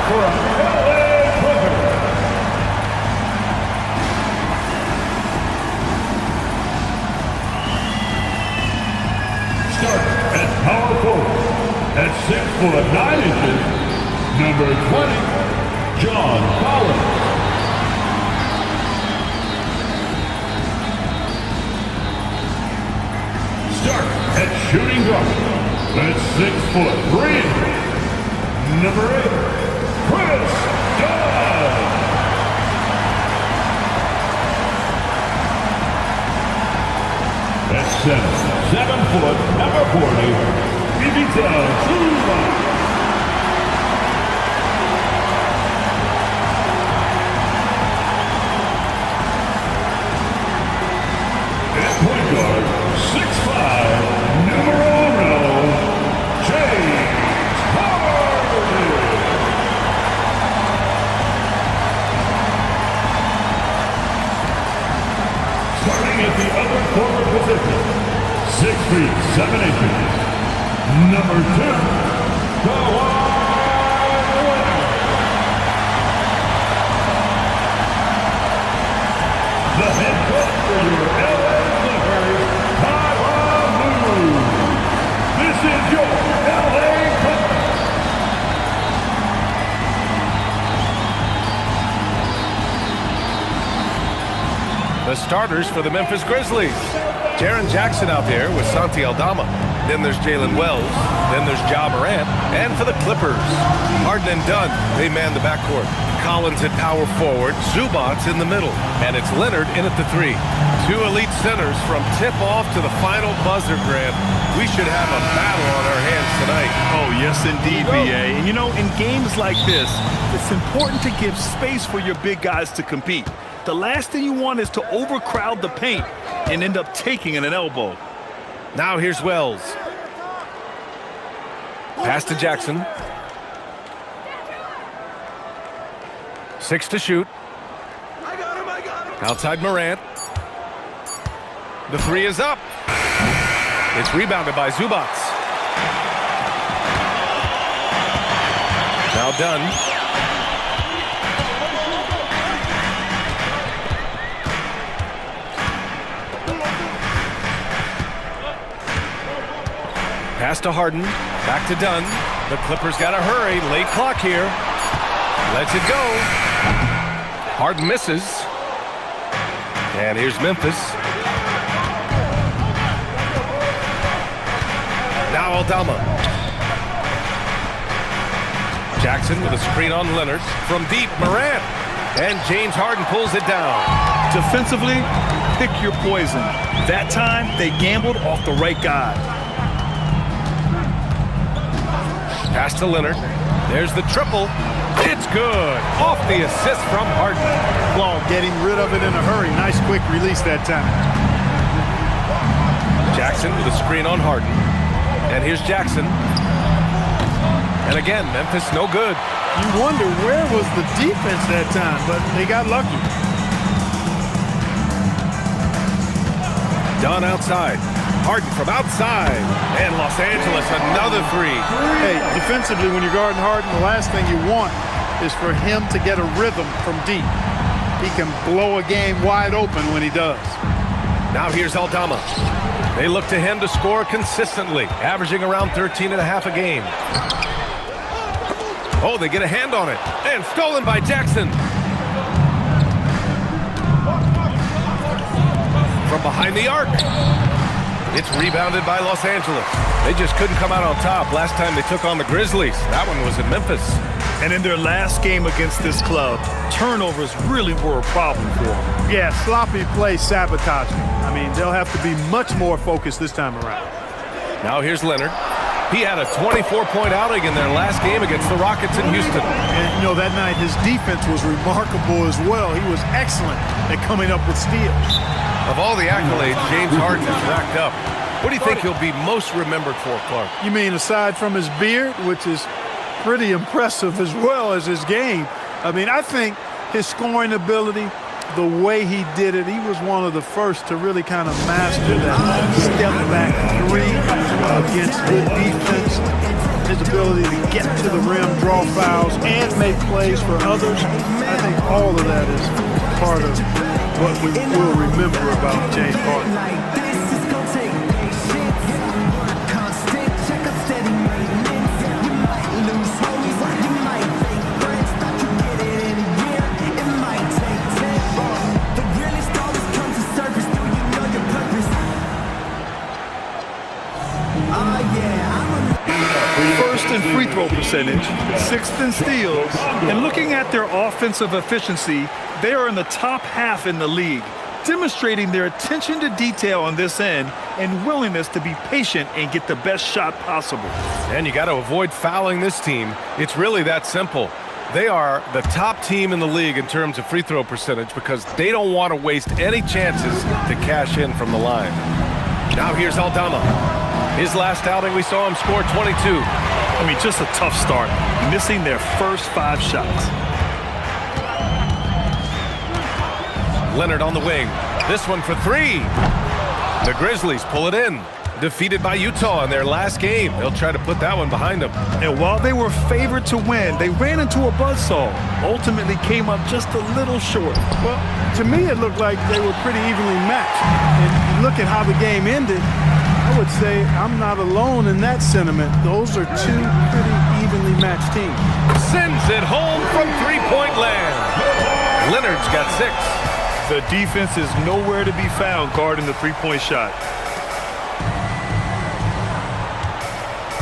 from LA Clippers. Start at power forward at 6'9", number 20, John Collins. Start at shooting guard at 6'3", number 8, Chris Dunn. At center, 7 foot, number 40, Ivica Zubac. At point guard, 6'5", numero uno, James Harden. Starting at the other forward position, 6 feet 7 inches, number 2, Kawhi Leonard. The head coach for your LA Clippers, Kawhi. This is your LA Clippers. The starters for the Memphis Grizzlies. Jaren Jackson out there with Santi Aldama. Then there's Jalen Wells. Then there's Ja Morant. And for the Clippers, Harden and Dunn, they man the backcourt. Collins at power forward, Zubac in the middle. And it's Leonard in at the 3. 2 elite centers from tip-off to the final buzzer grab. We should have a battle on our hands tonight. Oh, yes, indeed, B.A. And, you know, in games like this, it's important to give space for your big guys to compete. The last thing you want is to overcrowd the paint and end up taking an elbow. Now here's Wells. Pass to Jackson. 6 to shoot. Outside Morant. The 3 is up. It's rebounded by Zubac. Now Dunn. Pass to Harden, back to Dunn. The Clippers got to hurry, late clock here. Lets it go. Harden misses. And here's Memphis. Now Aldama. Jackson with a screen on Leonard. From deep, Morant. And James Harden pulls it down. Defensively, pick your poison. That time, they gambled off the right guy. Pass to Leonard. There's the triple. It's good. Off the assist from Harden. Ball getting rid of it in a hurry. Nice quick release that time. Jackson with a screen on Harden. And here's Jackson. And again, Memphis no good. You wonder where was the defense that time, but they got lucky. Dunn outside. Harden from outside. And Los Angeles, another 3. Hey, defensively, when you're guarding Harden, the last thing you want is for him to get a rhythm from deep. He can blow a game wide open when he does. Now here's Aldama. They look to him to score consistently, averaging around 13.5 a game. Oh, they get a hand on it. And stolen by Jackson. From behind the arc. It's rebounded by Los Angeles. They just couldn't come out on top last time they took on the Grizzlies. That one was in Memphis. And in their last game against this club, turnovers really were a problem for them. Yeah, sloppy play sabotaging. I mean, they'll have to be much more focused this time around. Now here's Leonard. He had a 24-point outing in their last game against the Rockets in Houston. And, you know, that night his defense was remarkable as well. He was excellent at coming up with steals. Of all the accolades James Harden has racked up, what do you think he'll be most remembered for, Clark? You mean aside from his beard, which is pretty impressive as well as his game? I mean, I think his scoring ability, the way he did it, he was one of the first to really kind of master that step-back 3 against good defense. his ability to get to the rim, draw fouls, and make plays for others. I think all of that is part of what we will remember about James Harden. First in free throw percentage, sixth in steals, and looking at their offensive efficiency, they are in the top half in the league, demonstrating their attention to detail on this end and willingness to be patient and get the best shot possible. And you got to avoid fouling this team. It's really that simple. They are the top team in the league in terms of free throw percentage because they don't want to waste any chances to cash in from the line. Now here's Aldama. His last outing, we saw him score 22. I mean, just a tough start, missing their first 5 shots. Leonard on the wing. This one for 3. The Grizzlies pull it in. Defeated by Utah in their last game. They'll try to put that one behind them. And while they were favored to win, they ran into a buzzsaw. Ultimately came up just a little short. Well, to me, it looked like they were pretty evenly matched. And look at how the game ended. I would say I'm not alone in that sentiment. Those are 2 pretty evenly matched teams. Sends it home from three-point land. Leonard's got 6. The defense is nowhere to be found guarding the three-point shot.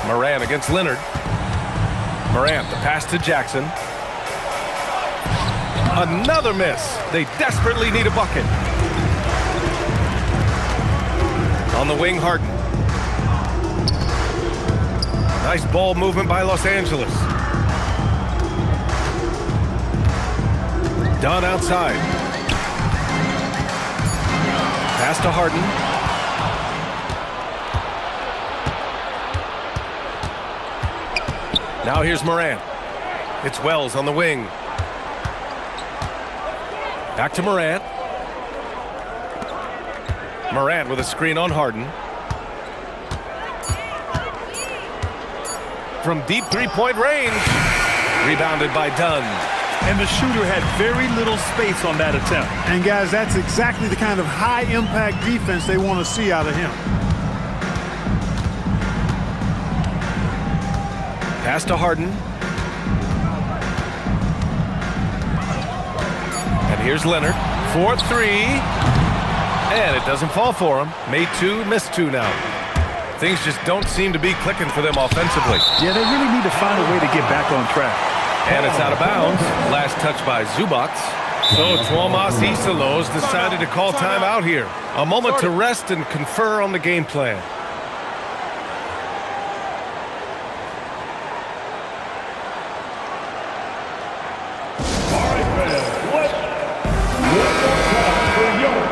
Moran against Leonard. Morant, the pass to Jackson. Another miss. They desperately need a bucket. On the wing, Harden. Nice ball movement by Los Angeles. Dunn outside. Pass to Harden. Now here's Morant. It's Wells on the wing. Back to Morant. Morant with a screen on Harden. From deep three-point range. Rebounded by Dunn. And the shooter had very little space on that attempt. And guys, that's exactly the kind of high-impact defense they want to see out of him. Pass to Harden. And here's Leonard. 4-3. And it doesn't fall for him. Made 2, missed 2 now. Things just don't seem to be clicking for them offensively. Yeah, they really need to find a way to get back on track. And it's out of bounds. Last touch by Zubac. So Tuomas Isalos decided to call timeout here. A moment to rest and confer on the game plan.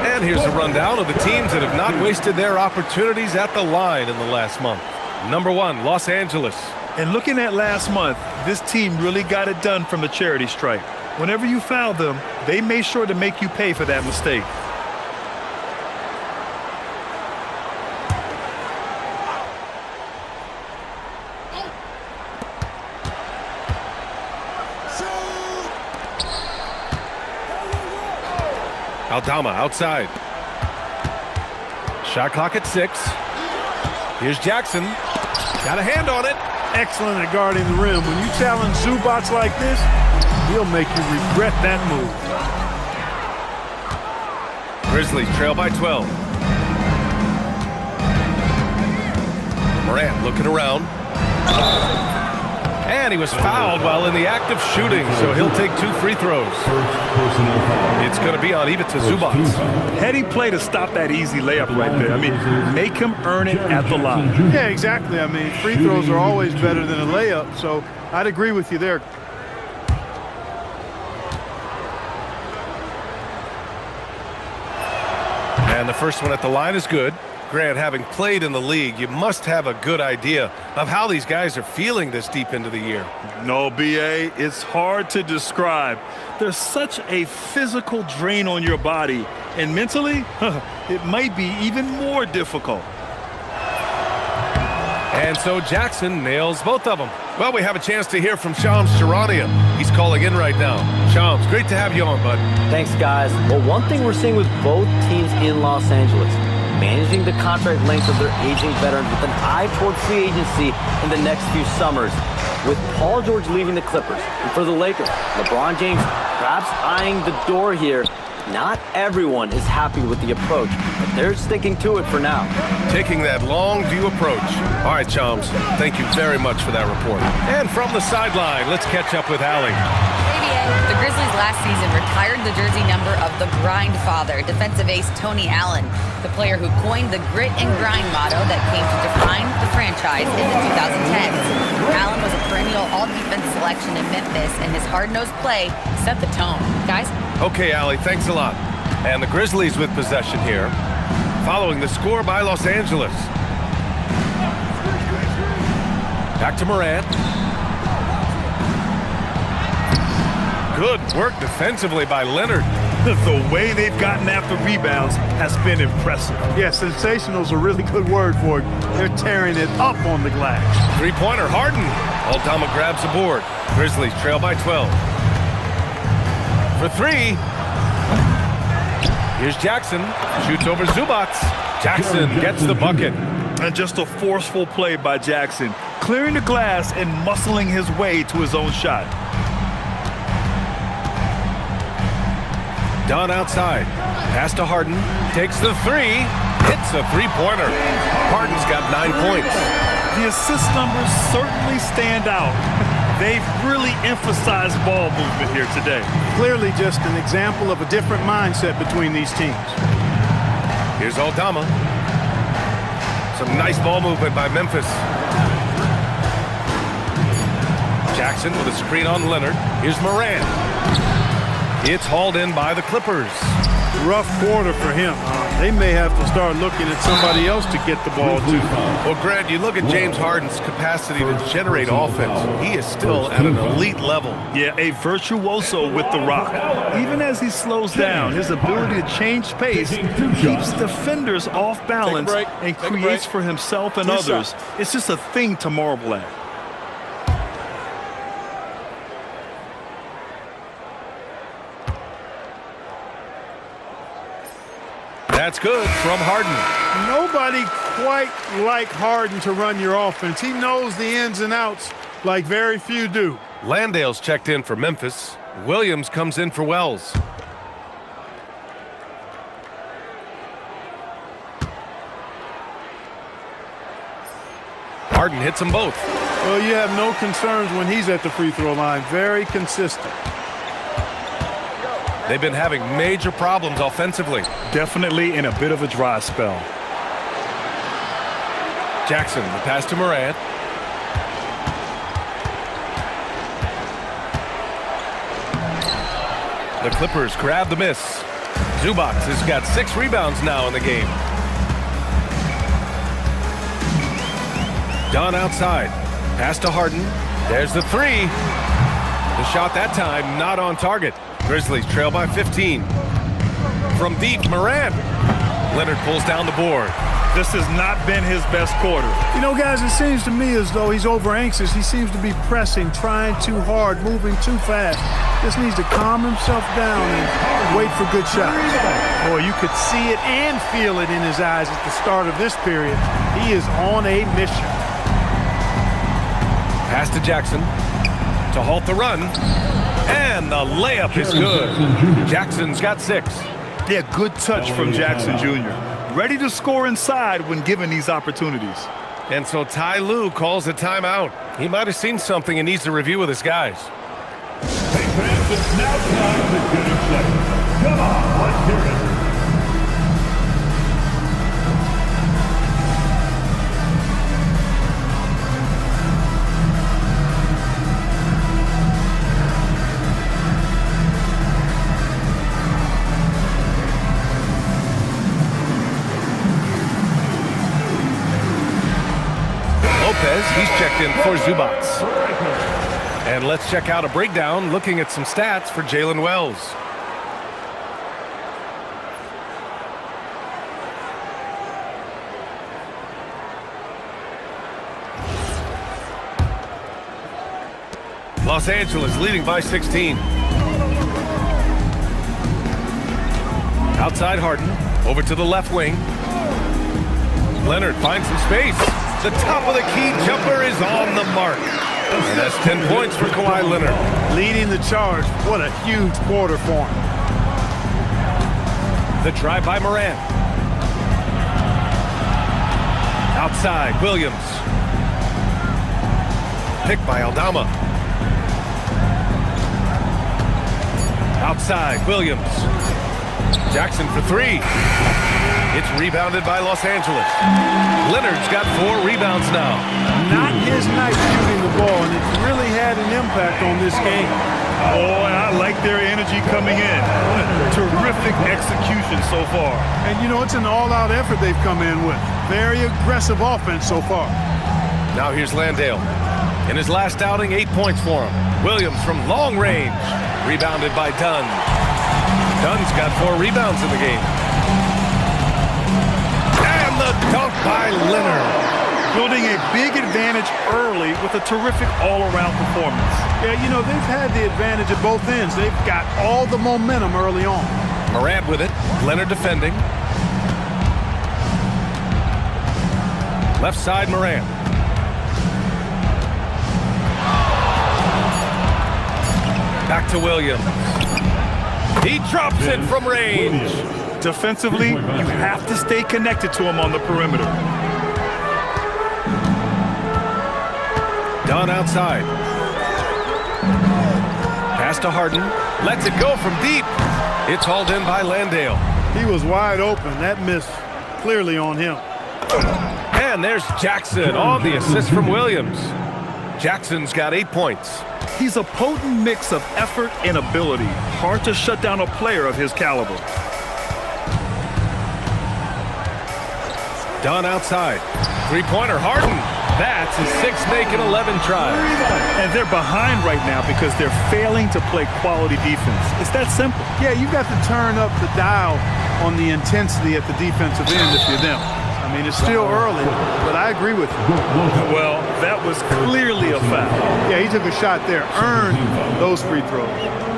And here's a rundown of the teams that have not wasted their opportunities at the line in the last month. Number 1, Los Angeles. And looking at last month, this team really got it done from the charity stripe. Whenever you foul them, they made sure to make you pay for that mistake. Aldama outside. Shot clock at 6. Here's Jackson. Got a hand on it. Excellent at guarding the rim. When you challenge Zubac like this, he'll make you regret that move. Grizzlies trail by 12. Morant looking around. And he was fouled while in the act of shooting, so he'll take 2 free throws. It's going to be on Ivica Zubac. Heady play to stop that easy layup right there. I mean, make him earn it at the line. Yeah, exactly. I mean, free throws are always better than a layup, so I'd agree with you there. And the first one at the line is good. Grant, having played in the league, you must have a good idea of how these guys are feeling this deep into the year. No, B.A., it's hard to describe. There's such a physical drain on your body, and mentally, it might be even more difficult. And so Jackson nails both of them. Well, we have a chance to hear from Shams Charania. He's calling in right now. Shams, great to have you on, bud. Thanks, guys. Well, one thing we're seeing with both teams in Los Angeles, managing the contract lengths of their aging veterans with an eye toward free agency in the next few summers. With Paul George leaving the Clippers, and for the Lakers, LeBron James perhaps eyeing the door here. Not everyone is happy with the approach, but they're sticking to it for now. Taking that long view approach. All right, Shams, thank you very much for that report. And from the sideline, let's catch up with Allie. The Grizzlies last season retired the jersey number of the grind father, defensive ace Tony Allen, the player who coined the grit and grind motto that came to define the franchise in the 2010s. Allen was a perennial all-defense selection in Memphis, and his hard-nosed play set the tone. Guys? Okay, Allie, thanks a lot. And the Grizzlies with possession here, following the score by Los Angeles. Back to Morant. Good work defensively by Leonard. The way they've gotten after rebounds has been impressive. Yeah, sensational is a really good word for it. They're tearing it up on the glass. Three-pointer, Harden. Aldama grabs the board. Grizzlies trail by 12. For three. Here's Jackson. Shoots over Zubac. Jackson gets the bucket. And just a forceful play by Jackson, clearing the glass and muscling his way to his own shot. Dunn outside. Pass to Harden. Takes the three. Hits a three-pointer. Harden's got 9 points. The assist numbers certainly stand out. They've really emphasized ball movement here today. Clearly just an example of a different mindset between these teams. Here's Aldama. Some nice ball movement by Memphis. Jackson with a screen on Leonard. Here's Morant. It's hauled in by the Clippers. Rough quarter for him. They may have to start looking at somebody else to get the ball to. Well, Grant, you look at James Harden's capacity to generate offense. He is still at an elite level. Yeah, a virtuoso with the rock. Even as he slows down, his ability to change pace keeps defenders off balance and creates for himself and others. It's just a thing to marvel at. That's good from Harden. Nobody quite like Harden to run your offense. He knows the ins and outs like very few do. Landale's checked in for Memphis. Williams comes in for Wells. Harden hits them both. Well, you have no concerns when he's at the free throw line. Very consistent. They've been having major problems offensively. Definitely in a bit of a dry spell. Jackson, the pass to Morant. The Clippers grab the miss. Zubac has got 6 rebounds now in the game. Dunn outside. Pass to Harden. There's the three. The shot that time not on target. Grizzlies trail by 15. From deep, Morant. Leonard pulls down the board. This has not been his best quarter. You know, guys, it seems to me as though he's over anxious. He seems to be pressing, trying too hard, moving too fast. Just needs to calm himself down and wait for good shots. Boy, you could see it and feel it in his eyes at the start of this period. He is on a mission. Pass to Jackson to halt the run. And the layup is good. Jackson's got 6. Yeah, good touch from Jackson Jr. Ready to score inside when given these opportunities. And so Ty Lue calls a timeout. He might have seen something and needs to review with his guys. Hey fans, it's now time to get excited. Come on, let's hear it. He's checked in for Zubac. And let's check out a breakdown looking at some stats for Jalen Wells. Los Angeles leading by 16. Outside Harden, over to the left wing. Leonard finds some space. The top of the key jumper is on the mark. And that's 10 points for Kawhi Leonard. Leading the charge. What a huge quarter for him. The drive by Morant. Outside, Williams. Picked by Aldama. Outside, Williams. Jackson for three. It's rebounded by Los Angeles. Leonard's got 4 rebounds now. Not his night shooting the ball, and it's really had an impact on this game. Oh, and I like their energy coming in. Terrific execution so far. And, you know, it's an all-out effort they've come in with. Very aggressive offense so far. Now here's Landale. In his last outing, 8 points for him. Williams from long range. Rebounded by Dunn. Dunn's got 4 rebounds in the game. And the dunk by Leonard. Building a big advantage early with a terrific all-around performance. Yeah, you know, they've had the advantage at both ends. They've got all the momentum early on. Morant with it. Leonard defending. Left side, Morant. Back to Williams. He drops it from range. Defensively, you have to stay connected to him on the perimeter. Dunn outside. Pass to Harden. Lets it go from deep. It's hauled in by Landale. He was wide open. That miss clearly on him. And there's Jackson on the assist from Williams. Jackson's got 8 points. He's a potent mix of effort and ability. Hard to shut down a player of his caliber. Dunn outside. Three-pointer, Harden. That's his 6th make and 11 tries. And they're behind right now because they're failing to play quality defense. It's that simple. Yeah, you've got to turn up the dial on the intensity at the defensive end if you're them. I mean, it's still early, but I agree with you. Well, that was clearly a foul. Yeah, he took a shot there, earned those free throws.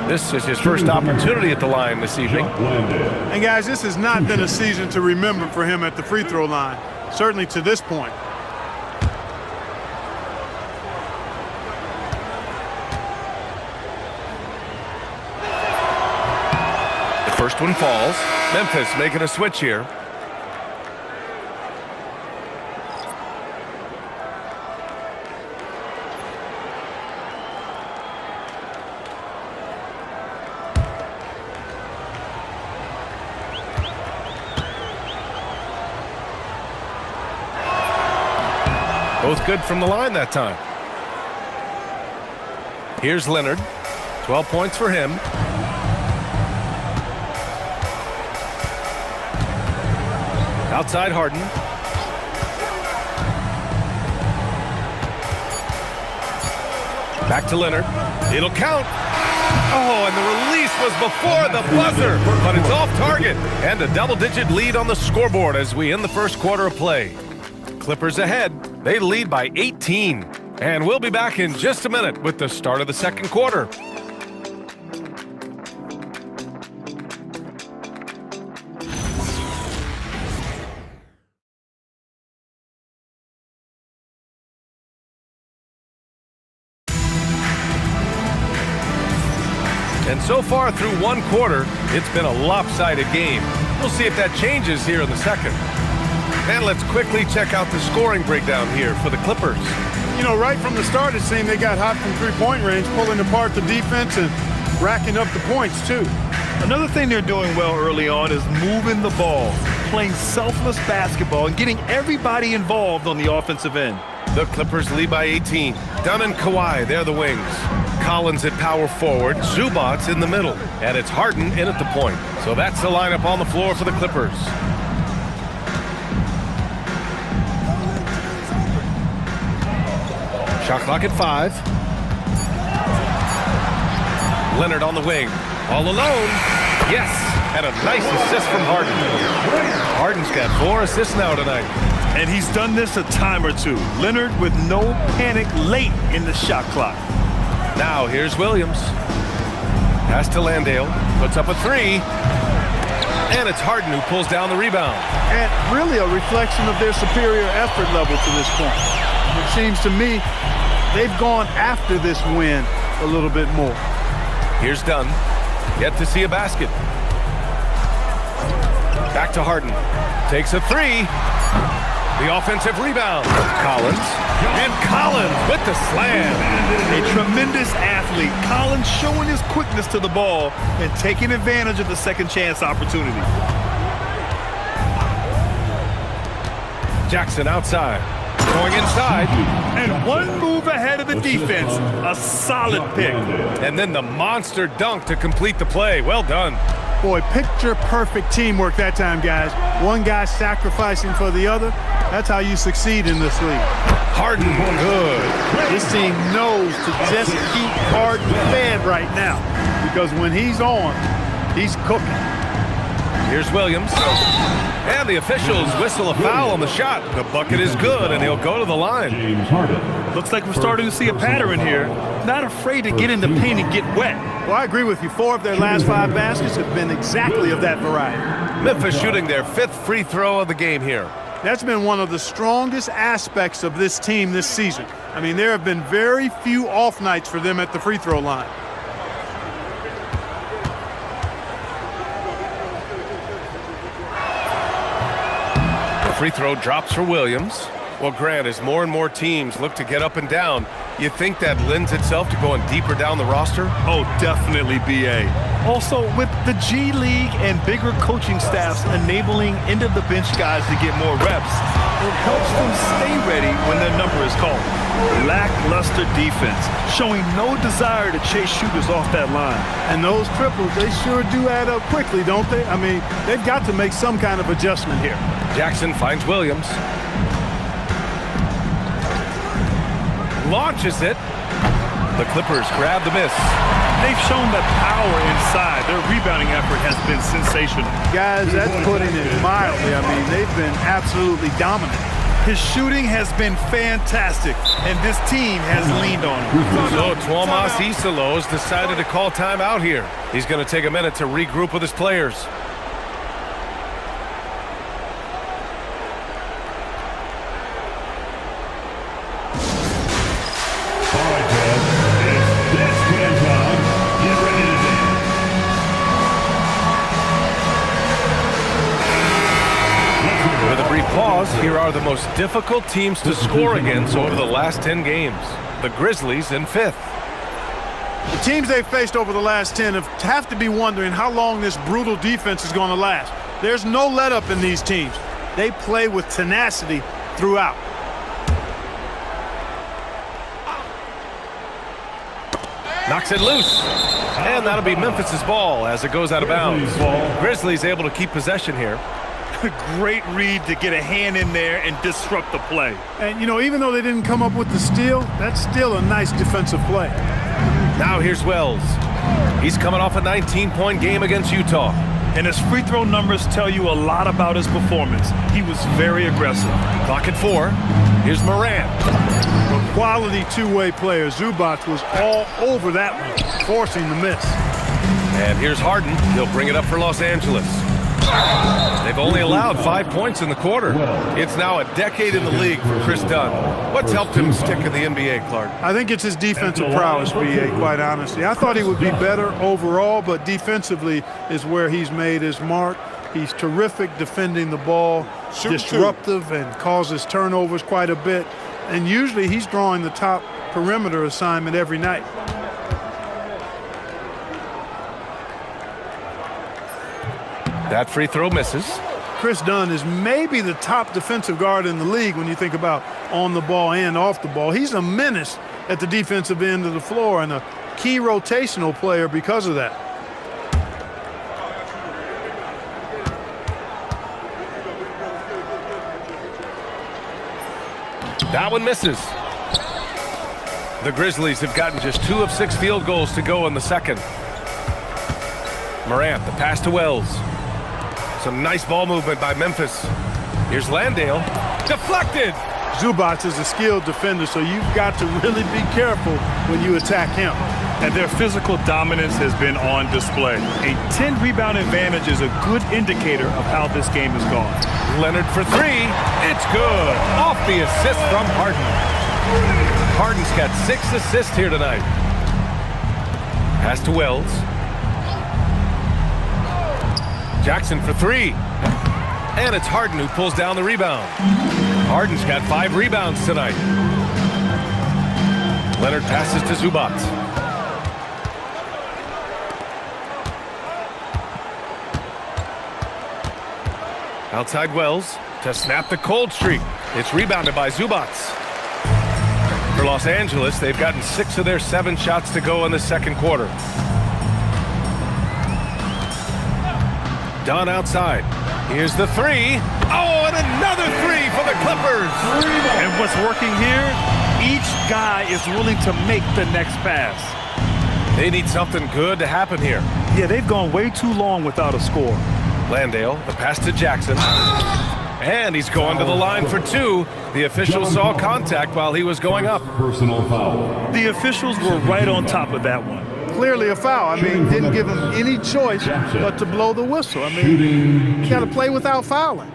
This is his first opportunity at the line this evening. And guys, this has not been a season to remember for him at the free throw line, certainly to this point. The first one falls. Memphis making a switch here. Both good from the line that time. Here's Leonard. 12 points for him. Outside Harden. Back to Leonard. It'll count. Oh, and the release was before the buzzer, but it's off target. And a double-digit lead on the scoreboard as we end the first quarter of play. Clippers ahead. They lead by 18. And we'll be back in just a minute with the start of the second quarter. And so far through one quarter, it's been a lopsided game. We'll see if that changes here in the second. And let's quickly check out the scoring breakdown here for the Clippers. You know, right from the start, it seemed they got hot from three-point range, pulling apart the defense and racking up the points, too. Another thing they're doing well early on is moving the ball, playing selfless basketball, and getting everybody involved on the offensive end. The Clippers lead by 18. Dunn and Kawhi, they're the wings. Collins at power forward, Zubac's in the middle, and it's Harden in at the point. So that's the lineup on the floor for the Clippers. Shot clock at 5. Leonard on the wing. All alone. Yes, and a nice assist from Harden. Harden's got 4 assists now tonight. And he's done this a time or two. Leonard with no panic late in the shot clock. Now here's Williams. Pass to Landale. Puts up a three. And it's Harden who pulls down the rebound. And really a reflection of their superior effort level to this point. It seems to me they've gone after this win a little bit more. Here's Dunn. Yet to see a basket. Back to Harden. Takes a three. The offensive rebound. Collins. And Collins with the slam. A tremendous athlete. Collins showing his quickness to the ball and taking advantage of the second chance opportunity. Jackson outside. Going inside. And one move ahead of the defense. A solid pick. And then the monster dunk to complete the play. Well done. Boy, picture-perfect teamwork that time, guys. One guy sacrificing for the other. That's how you succeed in this league. Harden, good. This team knows to just keep Harden fed right now because when he's on, he's cooking. Here's Williams. And the officials whistle a foul on the shot. The bucket is good, and he'll go to the line. James Harden. Looks like we're starting to see a pattern here. Not afraid to get in the paint and get wet. Well, I agree with you. 4 of their last 5 baskets have been exactly of that variety. Memphis shooting their 5th free throw of the game here. That's been one of the strongest aspects of this team this season. I mean, there have been very few off nights for them at the free throw line. The free throw drops for Williams. Well, Grant, as more and more teams look to get up and down, you think that lends itself to going deeper down the roster? Oh, definitely, B.A. Also, with the G League and bigger coaching staffs enabling end-of-the-bench guys to get more reps, it helps them stay ready when their number is called. Lackluster defense, showing no desire to chase shooters off that line. And those triples, they sure do add up quickly, don't they? I mean, they've got to make some kind of adjustment here. Jackson finds Williams. Launches it. The Clippers grab the miss. They've shown that power inside. Their rebounding effort has been sensational. Guys, that's putting it mildly. I mean, they've been absolutely dominant. His shooting has been fantastic, and this team has leaned on him. So Tuomas Isalos decided to call timeout here. He's going to take a minute to regroup with his players. Pause. Here are the most difficult teams to score against over the last 10 games. The Grizzlies in 5th. The teams they've faced over the last 10 have to be wondering how long this brutal defense is going to last. There's no let-up in these teams. They play with tenacity throughout. Knocks it loose. And that'll be Memphis's ball as it goes out of bounds. Grizzlies able to keep possession here. Great read to get a hand in there and disrupt the play. And, you know, even though they didn't come up with the steal, that's still a nice defensive play. Now here's Wells. He's coming off a 19-point game against Utah. And his free throw numbers tell you a lot about his performance. He was very aggressive. Clock at 4. Here's Morant. A quality two-way player. Zubac was all over that one, forcing the miss. And here's Harden. He'll bring it up for Los Angeles. They've only allowed 5 points in the quarter. It's now a decade in the league for Chris Dunn. What's helped him stick in the NBA, Clark? I think it's his defensive prowess, B.A., quite honestly. I thought he would be better overall, but defensively is where he's made his mark. He's terrific defending the ball, disruptive, and causes turnovers quite a bit. And usually he's drawing the top perimeter assignment every night. That free throw misses. Chris Dunn is maybe the top defensive guard in the league when you think about on the ball and off the ball. He's a menace at the defensive end of the floor and a key rotational player because of that. That one misses. The Grizzlies have gotten just 2 of 6 field goals to go in the second. Morant, the pass to Wells. Some nice ball movement by Memphis. Here's Landale. Deflected. Zubac is a skilled defender, so you've got to really be careful when you attack him. And their physical dominance has been on display. A 10-rebound advantage is a good indicator of how this game has gone. Leonard for three. It's good. Off the assist from Harden. Harden's got 6 assists here tonight. Pass to Wells. Jackson for three. And it's Harden who pulls down the rebound. Harden's got 5 rebounds tonight. Leonard passes to Zubac. Outside Wells to snap the cold streak. It's rebounded by Zubac. For Los Angeles, they've gotten 6 of their 7 shots to go in the second quarter. Dunn outside. Here's the three. Oh, and another three for the Clippers. And what's working here, each guy is willing to make the next pass. They need something good to happen here. Yeah, they've gone way too long without a score. Landale, the pass to Jackson. And he's going to the line for 2. The official saw contact while he was going up. Personal foul. The officials were right on top of that one. Clearly a foul. I mean, didn't give him any choice but to blow the whistle. I mean, you got to play without fouling.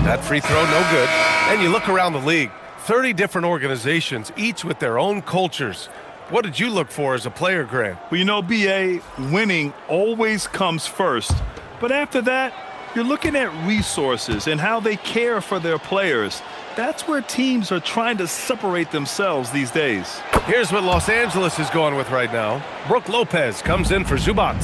That free throw, no good. And you look around the league, 30 different organizations, each with their own cultures. What did you look for as a player, Grant? Well, you know, B.A., winning always comes first. But after that, you're looking at resources and how they care for their players. That's where teams are trying to separate themselves these days. Here's what Los Angeles is going with right now. Brook Lopez comes in for Zubac.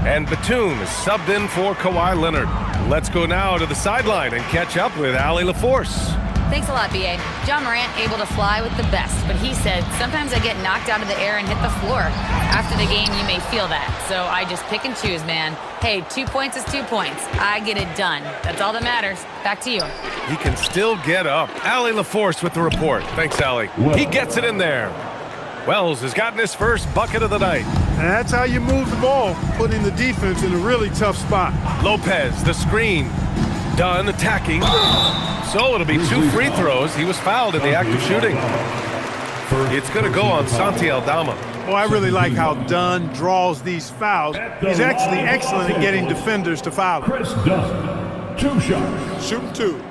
And Batum is subbed in for Kawhi Leonard. Let's go now to the sideline and catch up with Allie LaForce. Thanks a lot, B.A. John Morant able to fly with the best, but he said, sometimes I get knocked out of the air and hit the floor. After the game, you may feel that, so I just pick and choose, man. Hey, 2 points is 2 points. I get it done. That's all that matters. Back to you. He can still get up. Allie LaForce with the report. Thanks, Allie. He gets it in there. Wells has gotten his first bucket of the night. And that's how you move the ball, putting the defense in a really tough spot. Lopez, the screen. Dunn attacking. So it'll be 2 free throws. He was fouled in the act of shooting. It's going to go on Santi Aldama. Oh, I really like how Dunn draws these fouls. He's actually excellent at getting defenders to foul him. Chris Dunn. 2 shots. Shooting 2.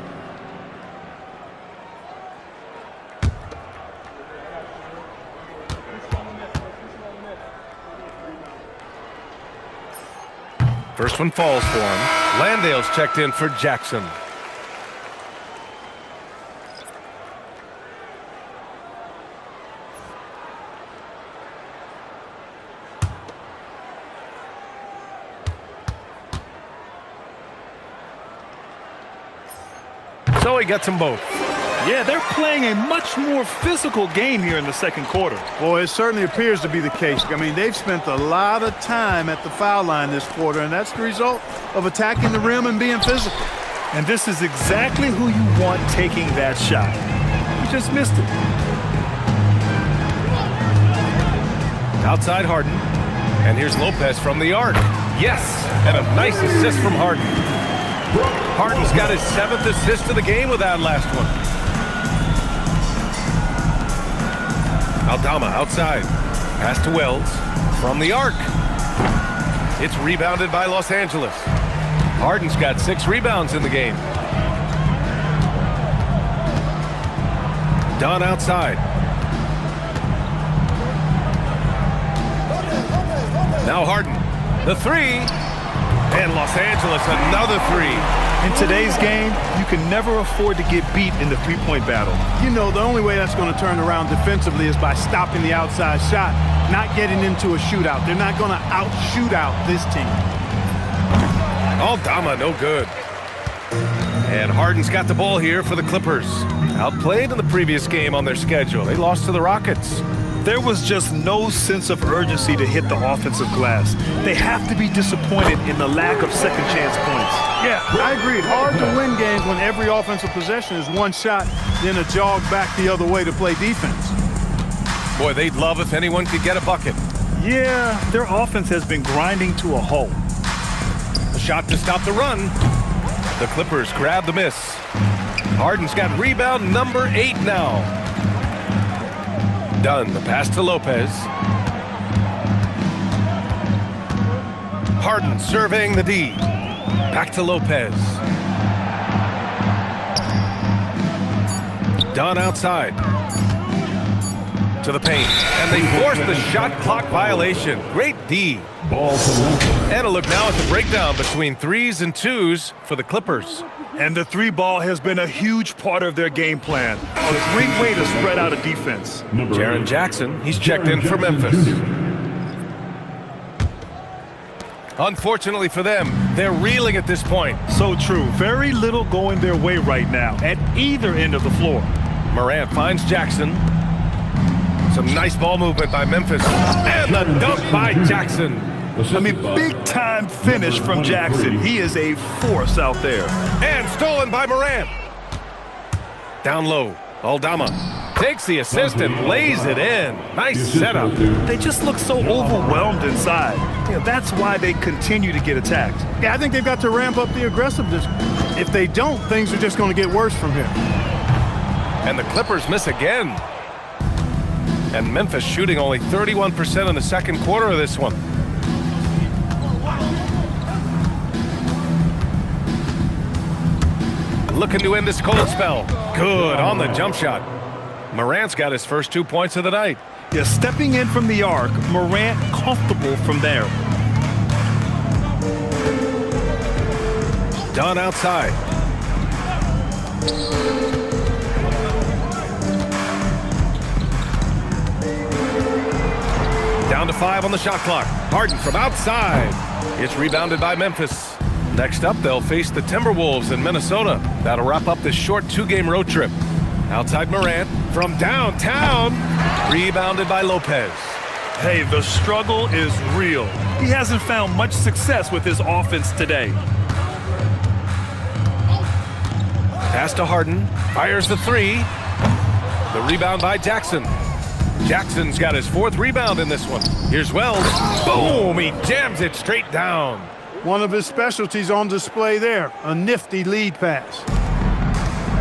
First one falls for him. Landale's checked in for Jackson. So he gets them both. Yeah, they're playing a much more physical game here in the second quarter. Well, it certainly appears to be the case. I mean, they've spent a lot of time at the foul line this quarter, and that's the result of attacking the rim and being physical. And this is exactly who you want taking that shot. You just missed it. Outside Harden. And here's Lopez from the arc. Yes, and a nice assist from Harden. Harden's got his 7th assist of the game with that last one. Aldama outside. Pass to Wells. From the arc. It's rebounded by Los Angeles. Harden's got 6 rebounds in the game. Dunn outside. Now Harden. The 3. And Los Angeles another 3. In today's game, you can never afford to get beat in the three-point battle. You know, the only way that's going to turn around defensively is by stopping the outside shot, not getting into a shootout. They're not going to out-shoot out this team. Aldama, no good. And Harden's got the ball here for the Clippers. Outplayed in the previous game on their schedule. They lost to the Rockets. There was just no sense of urgency to hit the offensive glass. They have to be disappointed in the lack of second chance points. Yeah, I agree. Hard to win games when every offensive possession is one shot, then a jog back the other way to play defense. Boy, they'd love if anyone could get a bucket. Yeah, their offense has been grinding to a halt. A shot to stop the run. The Clippers grab the miss. Harden's got rebound number 8 now. Dunn, the pass to Lopez. Harden surveying the D. Back to Lopez. Dunn outside. To the paint. And they force the shot clock violation. Great D. Ball to Memphis. And a look now at the breakdown between 3s and 2s for the Clippers. And the 3 ball has been a huge part of their game plan. A great way to spread out a defense. Jaren Jackson, he's checked in for Memphis. Unfortunately for them, they're reeling at this point. So true. Very little going their way right now at either end of the floor. Morant finds Jackson. Some nice ball movement by Memphis. And the dunk by Jackson. I mean, big-time finish from Jackson. He is a force out there. And stolen by Morant. Down low, Aldama takes the assist and lays it in. Nice setup. They just look so overwhelmed inside. You know, that's why they continue to get attacked. Yeah, I think they've got to ramp up the aggressiveness. If they don't, things are just going to get worse from here. And the Clippers miss again. And Memphis shooting only 31% in the second quarter of this one. Looking to end this cold spell. Good on the jump shot. Morant's got his first 2 points of the night. Yeah, stepping in from the arc, Morant comfortable from there. Dunn outside. Down to 5 on the shot clock. Harden from outside. It's rebounded by Memphis. Next up, they'll face the Timberwolves in Minnesota. That'll wrap up this short 2-game road trip. Outside Morant from downtown. Rebounded by Lopez. Hey, the struggle is real. He hasn't found much success with his offense today. Pass to Harden. Fires the 3. The rebound by Jackson. Jackson's got his 4th rebound in this one. Here's Wells. Boom! He jams it straight down. One of his specialties on display there, a nifty lead pass.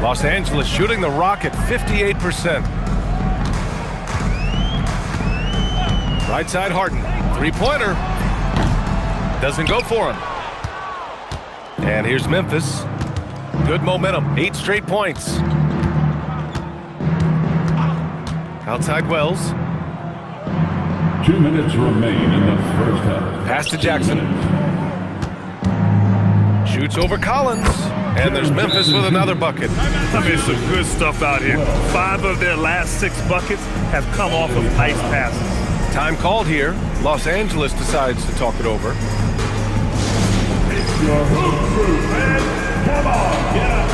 Los Angeles shooting the rock at 58%. Right side Harden. 3-pointer. Doesn't go for him. And here's Memphis. Good momentum. 8 straight points. Outside Wells. 2 minutes remain in the first half. Pass to Jackson. Shoots over Collins. And there's Memphis with another bucket. I mean, some good stuff out here. 5 of their last 6 buckets have come off of nice passes. Time called here. Los Angeles decides to talk it over. It's your hoop crew, man. Come on, get up.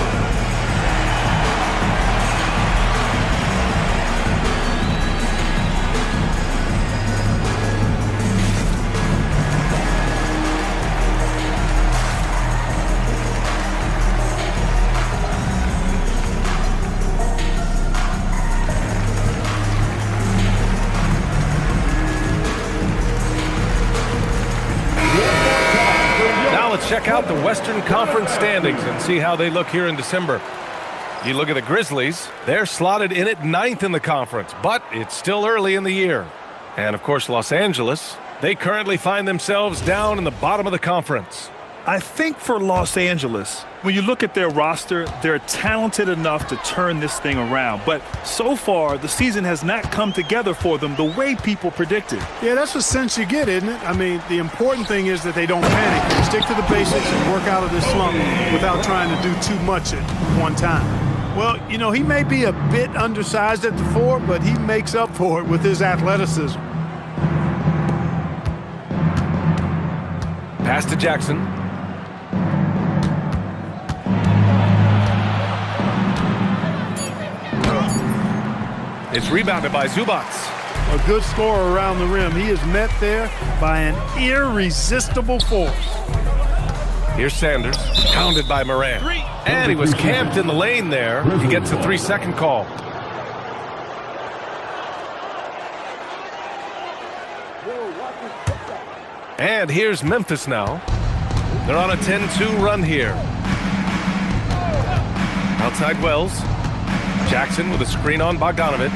Check out the Western Conference standings and see how they look here in December. You look at the Grizzlies, they're slotted in at 9th in the conference, but it's still early in the year. And of course, Los Angeles, they currently find themselves down in the bottom of the conference. I think for Los Angeles, when you look at their roster, they're talented enough to turn this thing around. But so far, the season has not come together for them the way people predicted. Yeah, that's the sense you get, isn't it? I mean, the important thing is that they don't panic. They stick to the basics and work out of this slump without trying to do too much at one time. Well, you know, he may be a bit undersized at the 4, but he makes up for it with his athleticism. Pass to Jackson. It's rebounded by Zubac. A good scorer around the rim. He is met there by an irresistible force. Here's Sanders, pounded by Morant. And he was camped in the lane there. He gets a 3-second call. And here's Memphis now. They're on a 10-2 run here. Outside Wells. Jackson with a screen on Bogdanovich.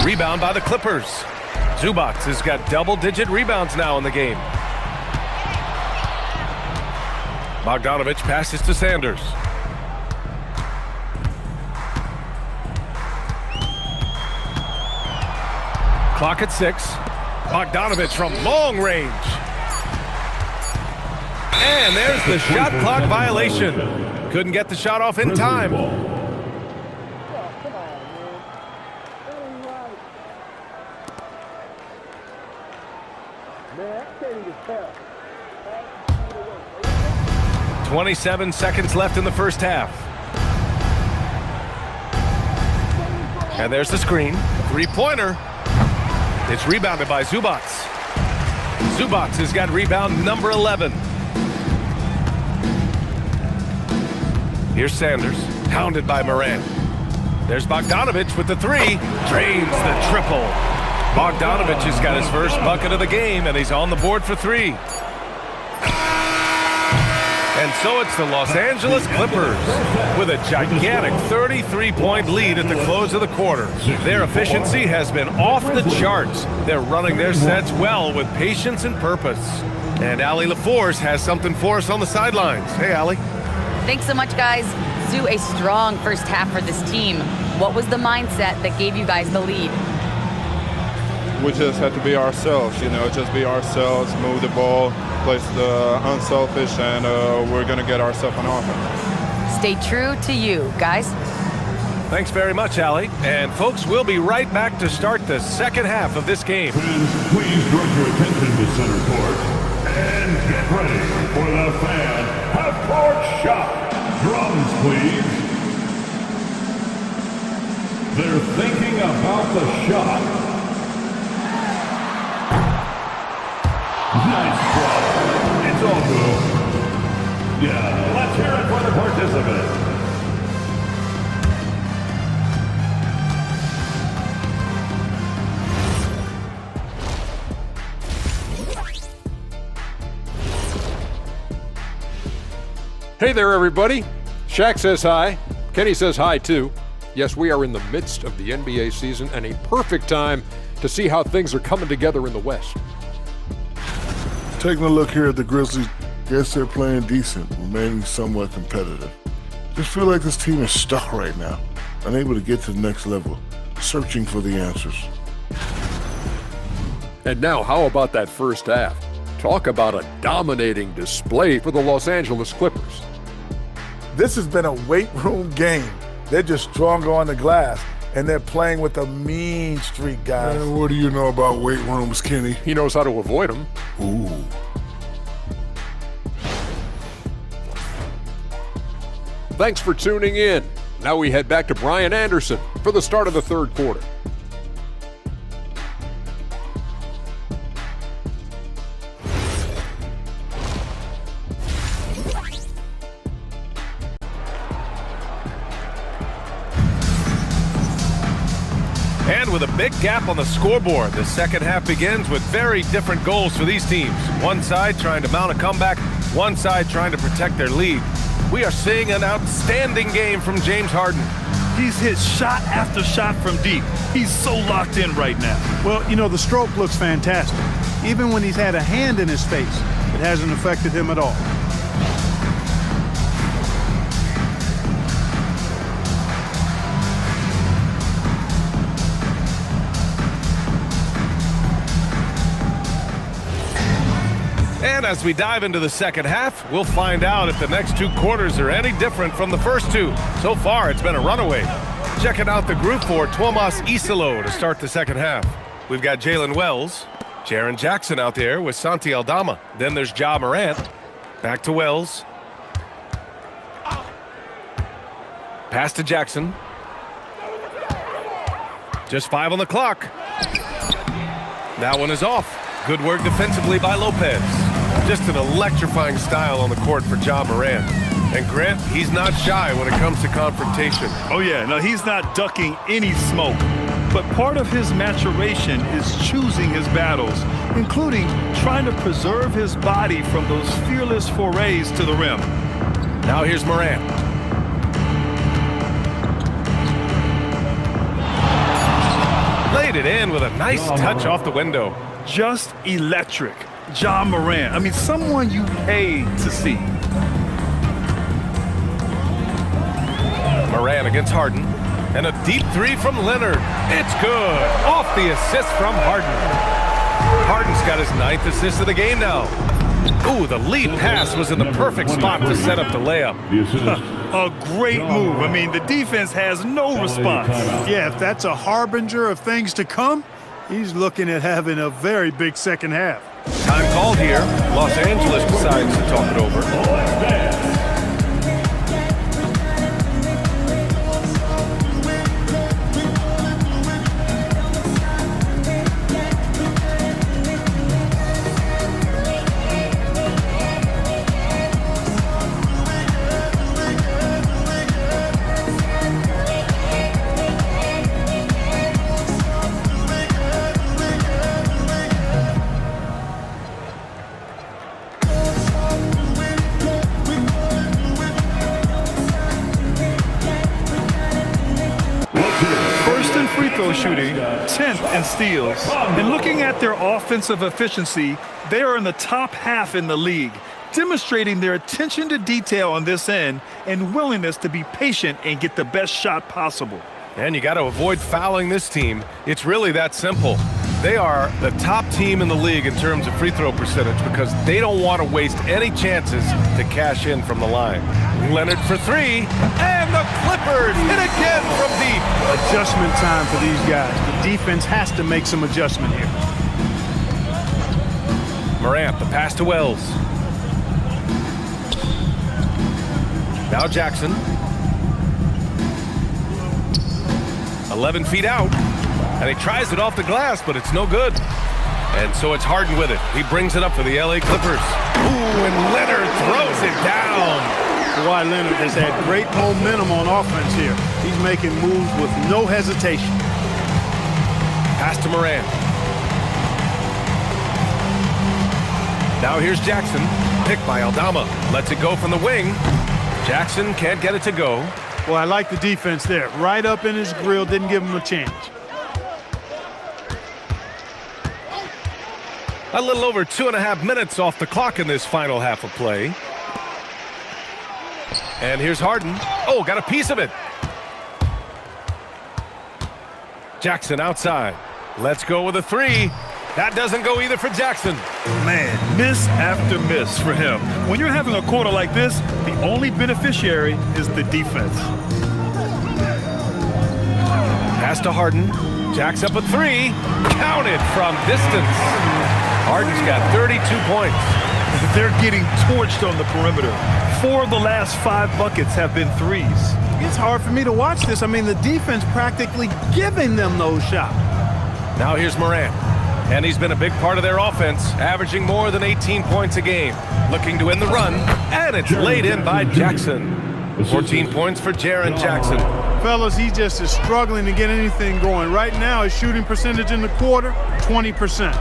Rebound by the Clippers. Zubac has got double-digit rebounds now in the game. Bogdanovich passes to Sanders. Clock at 6. Bogdanovich from long range. And there's the shot clock violation. Couldn't get the shot off in time. Man, 27 seconds left in the first half. And there's the screen. Three-pointer. It's rebounded by Zubac. Zubac has got rebound number 11. Here's Sanders, hounded by Morant. There's Bogdanovich with the three. Drains the triple. Bogdanovich has got his first bucket of the game, and he's on the board for 3. And so it's the Los Angeles Clippers with a gigantic 33-point lead at the close of the quarter. Their efficiency has been off the charts. They're running their sets well with patience and purpose. And Allie LaForce has something for us on the sidelines. Hey, Allie. Thanks so much, guys. Sue, a strong first half for this team. What was the mindset that gave you guys the lead? We just have to be ourselves, just be ourselves, move the ball, play the unselfish, and we're going to get ourselves an offense. Stay true to you, guys. Thanks very much, Allie. And folks, we'll be right back to start the second half of this game. Fans, please direct your attention to center court. And get ready for the fan half-court shot. Drums, please. They're thinking about the shot. Nice try. It's all good. Yeah, let's hear it for the participant. Hey there, everybody. Shaq says hi. Kenny says hi, too. Yes, we are in the midst of the NBA season and a perfect time to see how things are coming together in the West. Taking a look here at the Grizzlies, guess they're playing decent, remaining somewhat competitive. Just feel like this team is stuck right now, unable to get to the next level, searching for the answers. And now, how about that first half? Talk about a dominating display for the Los Angeles Clippers. This has been a weight room game. They're just stronger on the glass, and they're playing with a mean streak, guys. What do you know about weight rooms, Kenny? He knows how to avoid them. Ooh. Thanks for tuning in. Now we head back to Brian Anderson for the start of the third quarter. And with a big gap on the scoreboard, the second half begins with very different goals for these teams. One side trying to mount a comeback, one side trying to protect their lead. We are seeing an outstanding game from James Harden. He's hit shot after shot from deep. He's so locked in right now. Well, the stroke looks fantastic. Even when he's had a hand in his face, it hasn't affected him at all. And as we dive into the second half, we'll find out if the next two quarters are any different from the first two. So far, it's been a runaway. Checking out the group for Tomas Isalo to start the second half. We've got Jalen Wells, Jaren Jackson out there with Santi Aldama. Then there's Ja Morant. Back to Wells. Pass to Jackson. Just 5 on the clock. That one is off. Good work defensively by Lopez. Just an electrifying style on the court for Ja Morant. And Grant, he's not shy when it comes to confrontation. Oh, yeah. No, he's not ducking any smoke. But part of his maturation is choosing his battles, including trying to preserve his body from those fearless forays to the rim. Now here's Morant. Laid it in with a nice touch off the window. Just electric. Ja Morant. I mean, someone you pay to see. Morant against Harden. And a deep three from Leonard. It's good. Off the assist from Harden. Harden's got his 9th assist of the game now. Ooh, the lead pass was in the perfect spot to set up the layup. A great move. I mean, the defense has no response. Yeah, if that's a harbinger of things to come, he's looking at having a very big second half. Time called here. Los Angeles decides to talk it over. Shooting 10th in steals. And looking at their offensive efficiency, they are in the top half in the league, demonstrating their attention to detail on this end and willingness to be patient and get the best shot possible. And you got to avoid fouling this team. It's really that simple. They are the top team in the league in terms of free throw percentage because they don't want to waste any chances to cash in from the line. Leonard for three, and the Clippers hit again from deep. Adjustment time for these guys. The defense has to make some adjustment here. Morant, the pass to Wells. Now Jackson. 11 feet out. And he tries it off the glass, but it's no good. And so it's Harden with it. He brings it up for the LA Clippers. Ooh, and Leonard throws it down. Kawhi Leonard has had great momentum on offense here. He's making moves with no hesitation. Pass to Morant. Now here's Jackson. Picked by Aldama. Lets it go from the wing. Jackson can't get it to go. Well, I like the defense there. Right up in his grill, didn't give him a chance. A little over 2.5 minutes off the clock in this final half of play. And here's Harden. Oh, got a piece of it. Jackson outside. Let's go with a three. That doesn't go either for Jackson. Man, miss after miss for him. When you're having a quarter like this, the only beneficiary is the defense. Pass to Harden. Jacks up a three. Counted from distance. Harden's got 32 points. They're getting torched on the perimeter. 4 of the last 5 buckets have been threes. It's hard for me to watch this. I mean, the defense practically giving them those shots. Now here's Morant. And he's been a big part of their offense, averaging more than 18 points a game. Looking to win the run, and it's laid in by Jackson. 14 points for Jaren Jackson. Fellas, he just is struggling to get anything going. Right now, his shooting percentage in the quarter, 20%.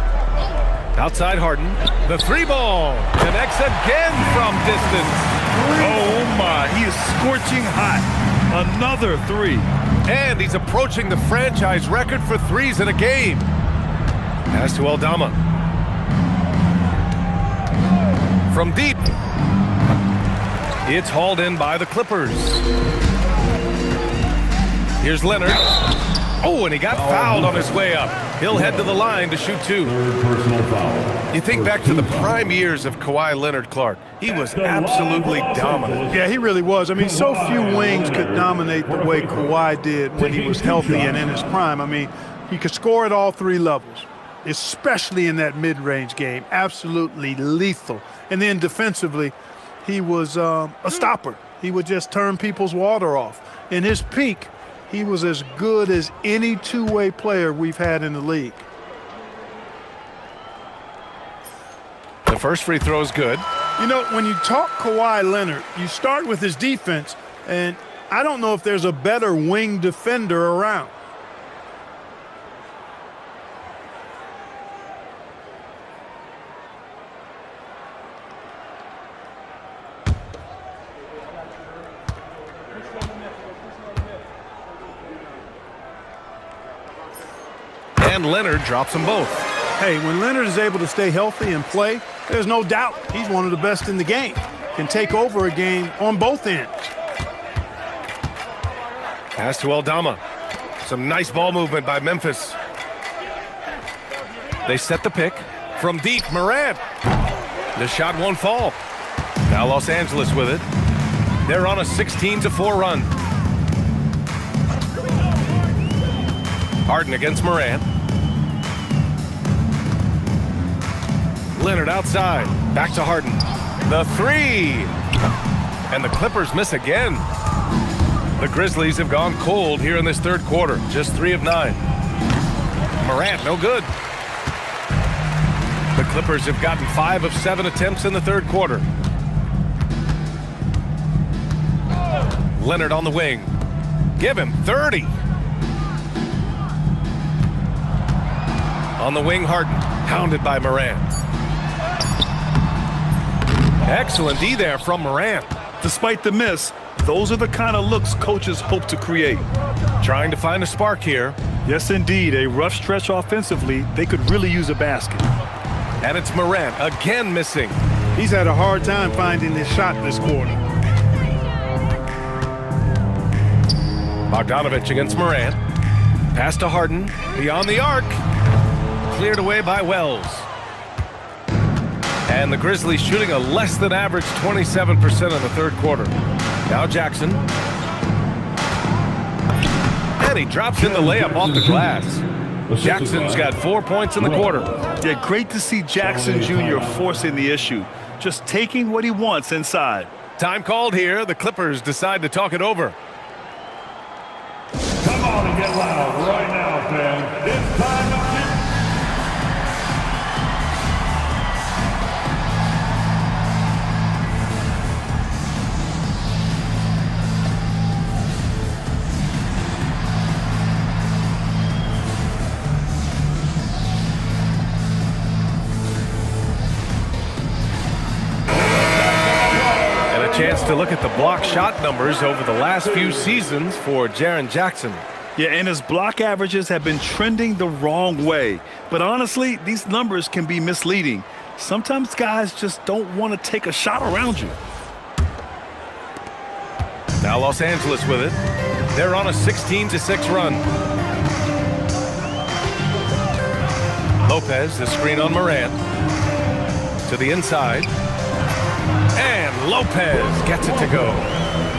Outside Harden, the three ball connects again from distance. Oh my, he is scorching hot. Another three. And he's approaching the franchise record for threes in a game. Pass to Aldama. From deep. It's hauled in by the Clippers. Here's Leonard. Oh, and he got fouled on his way up. He'll head to the line to shoot 2. Third personal foul. You think back to the prime years of Kawhi Leonard, Clark. He was absolutely dominant. Yeah, he really was. I mean, so few wings could dominate the way Kawhi did when he was healthy and in his prime. I mean, he could score at all 3 levels, especially in that mid-range game. Absolutely lethal. And then defensively, he was a stopper. He would just turn people's water off. In his peak, he was as good as any two-way player we've had in the league. The first free throw is good. You know, when you talk Kawhi Leonard, you start with his defense, and I don't know if there's a better wing defender around. And Leonard drops them both. Hey, when Leonard is able to stay healthy and play, there's no doubt he's one of the best in the game. Can take over a game on both ends. Pass to Aldama. Some nice ball movement by Memphis. They set the pick. From deep, Morant. The shot won't fall. Now Los Angeles with it. They're on a 16-4 run. Harden against Morant. Leonard outside. Back to Harden. The three. And the Clippers miss again. The Grizzlies have gone cold here in this third quarter. Just 3 of 9. Morant, no good. The Clippers have gotten 5 of 7 attempts in the third quarter. Leonard on the wing. Give him 30. On the wing, Harden. Pounded by Morant. Excellent D there from Morant. Despite the miss, those are the kind of looks coaches hope to create. Trying to find a spark here. Yes, indeed. A rough stretch offensively. They could really use a basket. And it's Morant again missing. He's had a hard time finding his shot this quarter. Bogdanovich against Morant. Pass to Harden. Beyond the arc. Cleared away by Wells. And the Grizzlies shooting a less than average 27% in the third quarter. Now Jackson. And he drops in the layup off the glass. Jackson's got 4 points in the quarter. Yeah, great to see Jackson Jr. forcing the issue. Just taking what he wants inside. Time called here. The Clippers decide to talk it over. Come on and get loud right now, fans. It's time to kick. Chance to look at the block shot numbers over the last few seasons for Jaren Jackson. Yeah, and his block averages have been trending the wrong way. But honestly, these numbers can be misleading. Sometimes guys just don't want to take a shot around you. Now Los Angeles with it. They're on a 16-6 run. Lopez, the screen on Morant. To the inside. And Lopez gets it to go.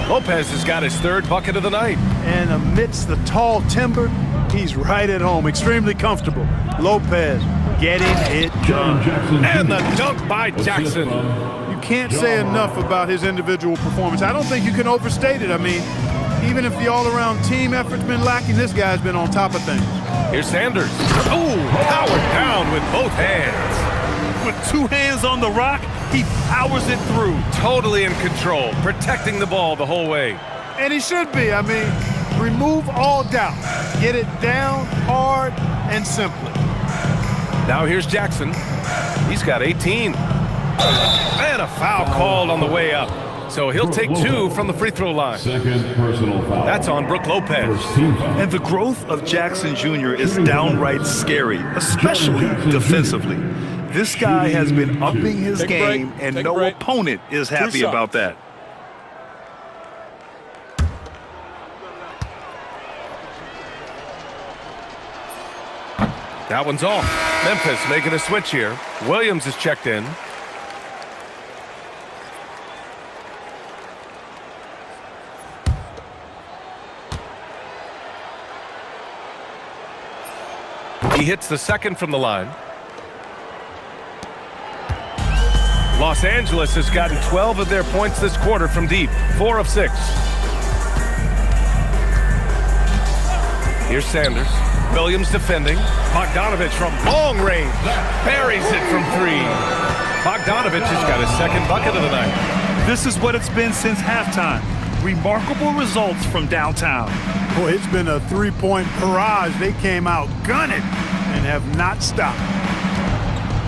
Lopez has got his third bucket of the night. And amidst the tall timber, he's right at home, extremely comfortable. Lopez getting it done. And the dunk by Jackson. You can't say enough about his individual performance. I don't think you can overstate it. I mean, even if the all-around team effort's been lacking, this guy's been on top of things. Here's Sanders. Ooh, powered down with both hands. With 2 hands on the rock, he powers it through. Totally in control, protecting the ball the whole way. And he should be. I mean, remove all doubt. Get it down hard and simply. Now here's Jackson. He's got 18. And a foul called on the way up. So he'll take 2 from the free throw line. Second personal foul. That's on Brook Lopez. And the growth of Jackson Jr. is downright scary, especially defensively. This guy has been upping his game, and no opponent is happy about that. That one's off. Memphis making a switch here. Williams is checked in. He hits the second from the line. Los Angeles has gotten 12 of their points this quarter from deep, 4 of 6. Here's Sanders. Williams defending. Bogdanovich from long range. Buries it from 3. Bogdanovich has got his second bucket of the night. This is what it's been since halftime. Remarkable results from downtown. Boy, it's been a three-point barrage. They came out gunning and have not stopped.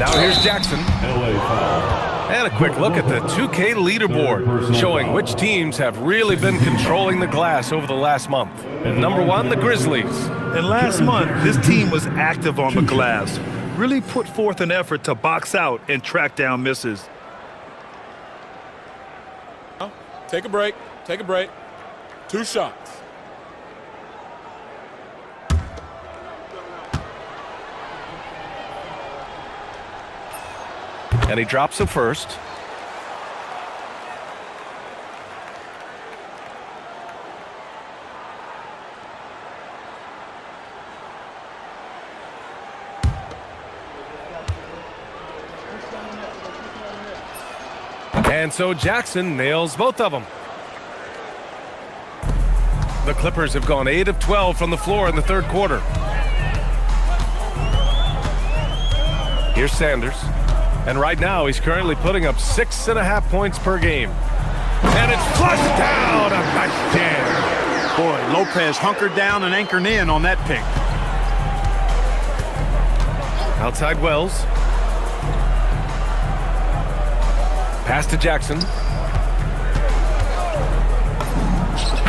Now here's Jackson. LA foul. And a quick look at the 2K leaderboard, showing which teams have really been controlling the glass over the last month. Number 1, the Grizzlies. And last month, this team was active on the glass, really put forth an effort to box out and track down misses. Take a break. Take a break. 2 shots. And he drops it first. And so Jackson nails both of them. The Clippers have gone 8 of 12 from the floor in the third quarter. Here's Sanders. And right now, he's currently putting up 6.5 points per game. And it's flushed down. A nice jam. Boy, Lopez hunkered down and anchored in on that pick. Outside Wells. Pass to Jackson.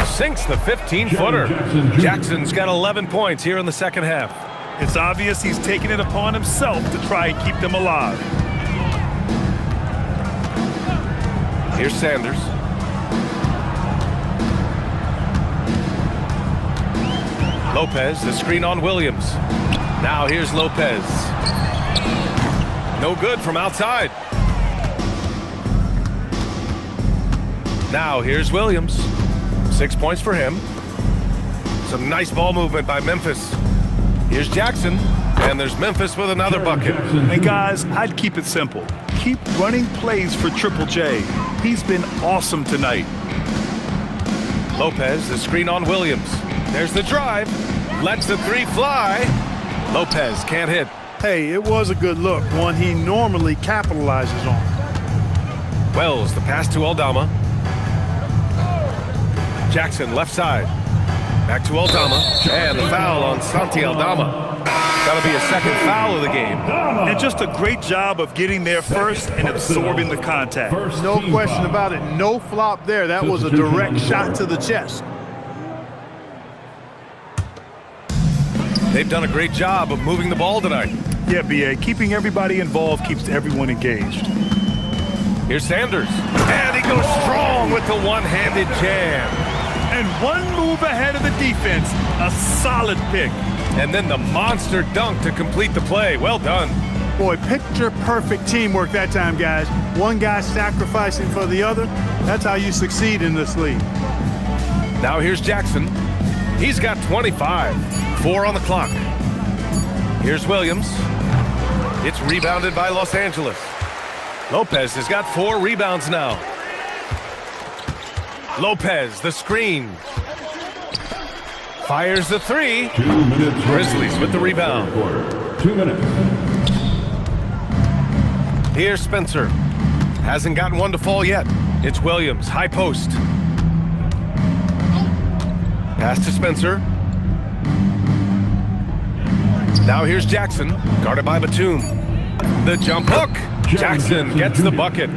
Sinks the 15-footer. Jackson's got 11 points here in the second half. It's obvious he's taking it upon himself to try and keep them alive. Here's Sanders. Lopez, the screen on Williams. Now here's Lopez. No good from outside. Now here's Williams. 6 points for him. Some nice ball movement by Memphis. Here's Jackson, and there's Memphis with another bucket. And guys, I'd keep it simple. Keep running plays for Triple J. He's been awesome tonight. Lopez, the screen on Williams. There's the drive. Lets the 3 fly. Lopez can't hit. Hey, it was a good look, one he normally capitalizes on. Wells, the pass to Aldama. Jackson, left side. Back to Aldama. And the foul on Santi Aldama. That'll be a second foul of the game. And just a great job of getting there first and absorbing the contact. No question about it. No flop there. That was a direct shot to the chest. They've done a great job of moving the ball tonight. Yeah, B.A., keeping everybody involved keeps everyone engaged. Here's Sanders. And he goes strong with the one-handed jam. And one move ahead of the defense. A solid pick. And then the monster dunk to complete the play. Well done. Boy, picture-perfect teamwork that time, guys. One guy sacrificing for the other. That's how you succeed in this league. Now here's Jackson. He's got 25. 4 on the clock. Here's Williams. It's rebounded by Los Angeles. Lopez has got 4 rebounds now. Lopez, the screen. Fires the 3. 2 minutes. Grizzlies with the rebound. 2 minutes. Here's Spencer. Hasn't gotten one to fall yet. It's Williams, high post. Pass to Spencer. Now here's Jackson, guarded by Batum. The jump hook. Jackson gets the bucket.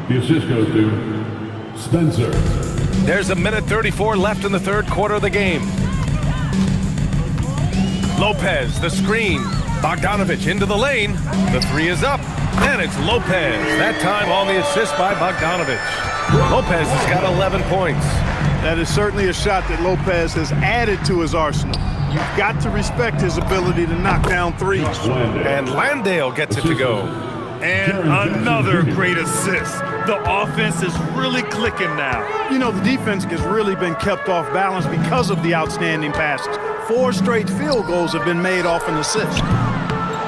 The assist goes to Spencer. There's a minute 34 left in the third quarter of the game. Lopez, the screen. Bogdanovich into the lane. The 3 is up. And it's Lopez. That time on the assist by Bogdanovich. Lopez has got 11 points. That is certainly a shot that Lopez has added to his arsenal. You've got to respect his ability to knock down threes. And Landale gets it to go. And another great assist. The offense is really clicking now. You know, the defense has really been kept off balance because of the outstanding passes. 4 straight field goals have been made off an assist.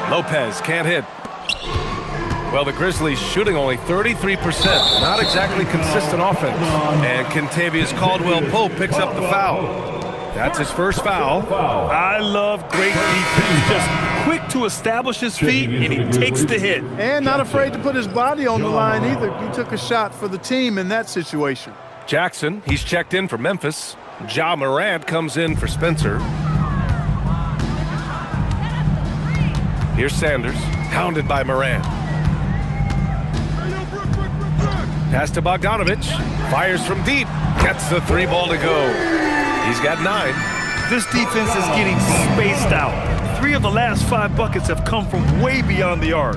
Lopez can't hit. Well, the Grizzlies shooting only 33%. Not exactly consistent offense. And Kentavious Caldwell-Pope picks up the foul. That's his first foul. I love great defense. Just quick to establish his feet, and he takes the hit. And not afraid to put his body on the line either. He took a shot for the team in that situation. Jackson, he's checked in for Memphis. Ja Morant comes in for Spencer. Here's Sanders, hounded by Morant. Pass to Bogdanovich. Fires from deep. Gets the 3 ball to go. He's got 9. This defense is getting spaced out. 3 of the last 5 buckets have come from way beyond the arc.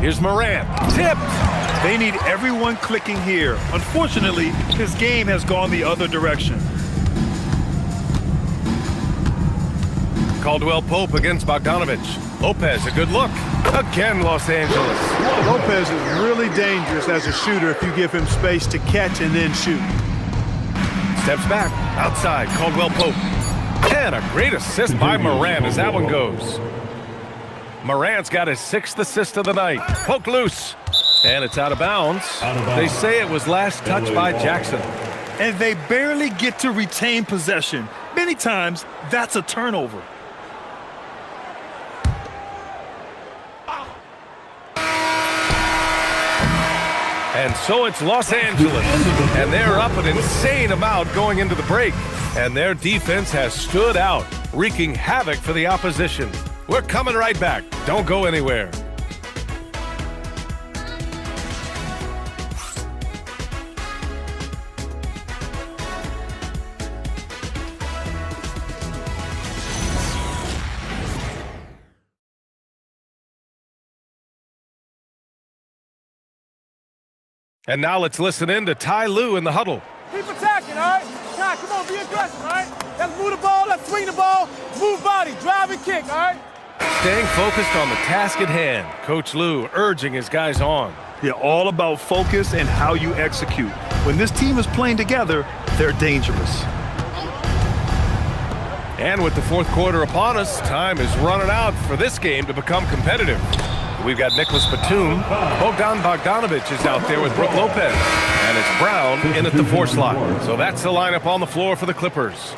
Here's Morant. Tipped. They need everyone clicking here. Unfortunately, his game has gone the other direction. Caldwell Pope against Bogdanovich. Lopez, a good look. Again, Los Angeles. Lopez is really dangerous as a shooter if you give him space to catch and then shoot. Steps back. Outside, Caldwell Pope. And a great assist by Morant as that one goes. Morant's got his 6th assist of the night. Poke loose. And it's out of bounds. They say it was last touched by Jackson. And they barely get to retain possession. Many times, that's a turnover. And so it's Los Angeles, and they're up an insane amount going into the break. And their defense has stood out, wreaking havoc for the opposition. We're coming right back. Don't go anywhere. And now let's listen in to Ty Lue in the huddle. Keep attacking, all right? Ty, come on, be aggressive, all right? Let's move the ball, let's swing the ball, move body, drive and kick, all right? Staying focused on the task at hand. Coach Lue urging his guys on. Yeah, all about focus and how you execute. When this team is playing together, they're dangerous. And with the 4th quarter upon us, time is running out for this game to become competitive. We've got Nicholas Batum. Bogdan Bogdanovich is out there with Brook Lopez. And it's Brown in at the 4 slot. So that's the lineup on the floor for the Clippers.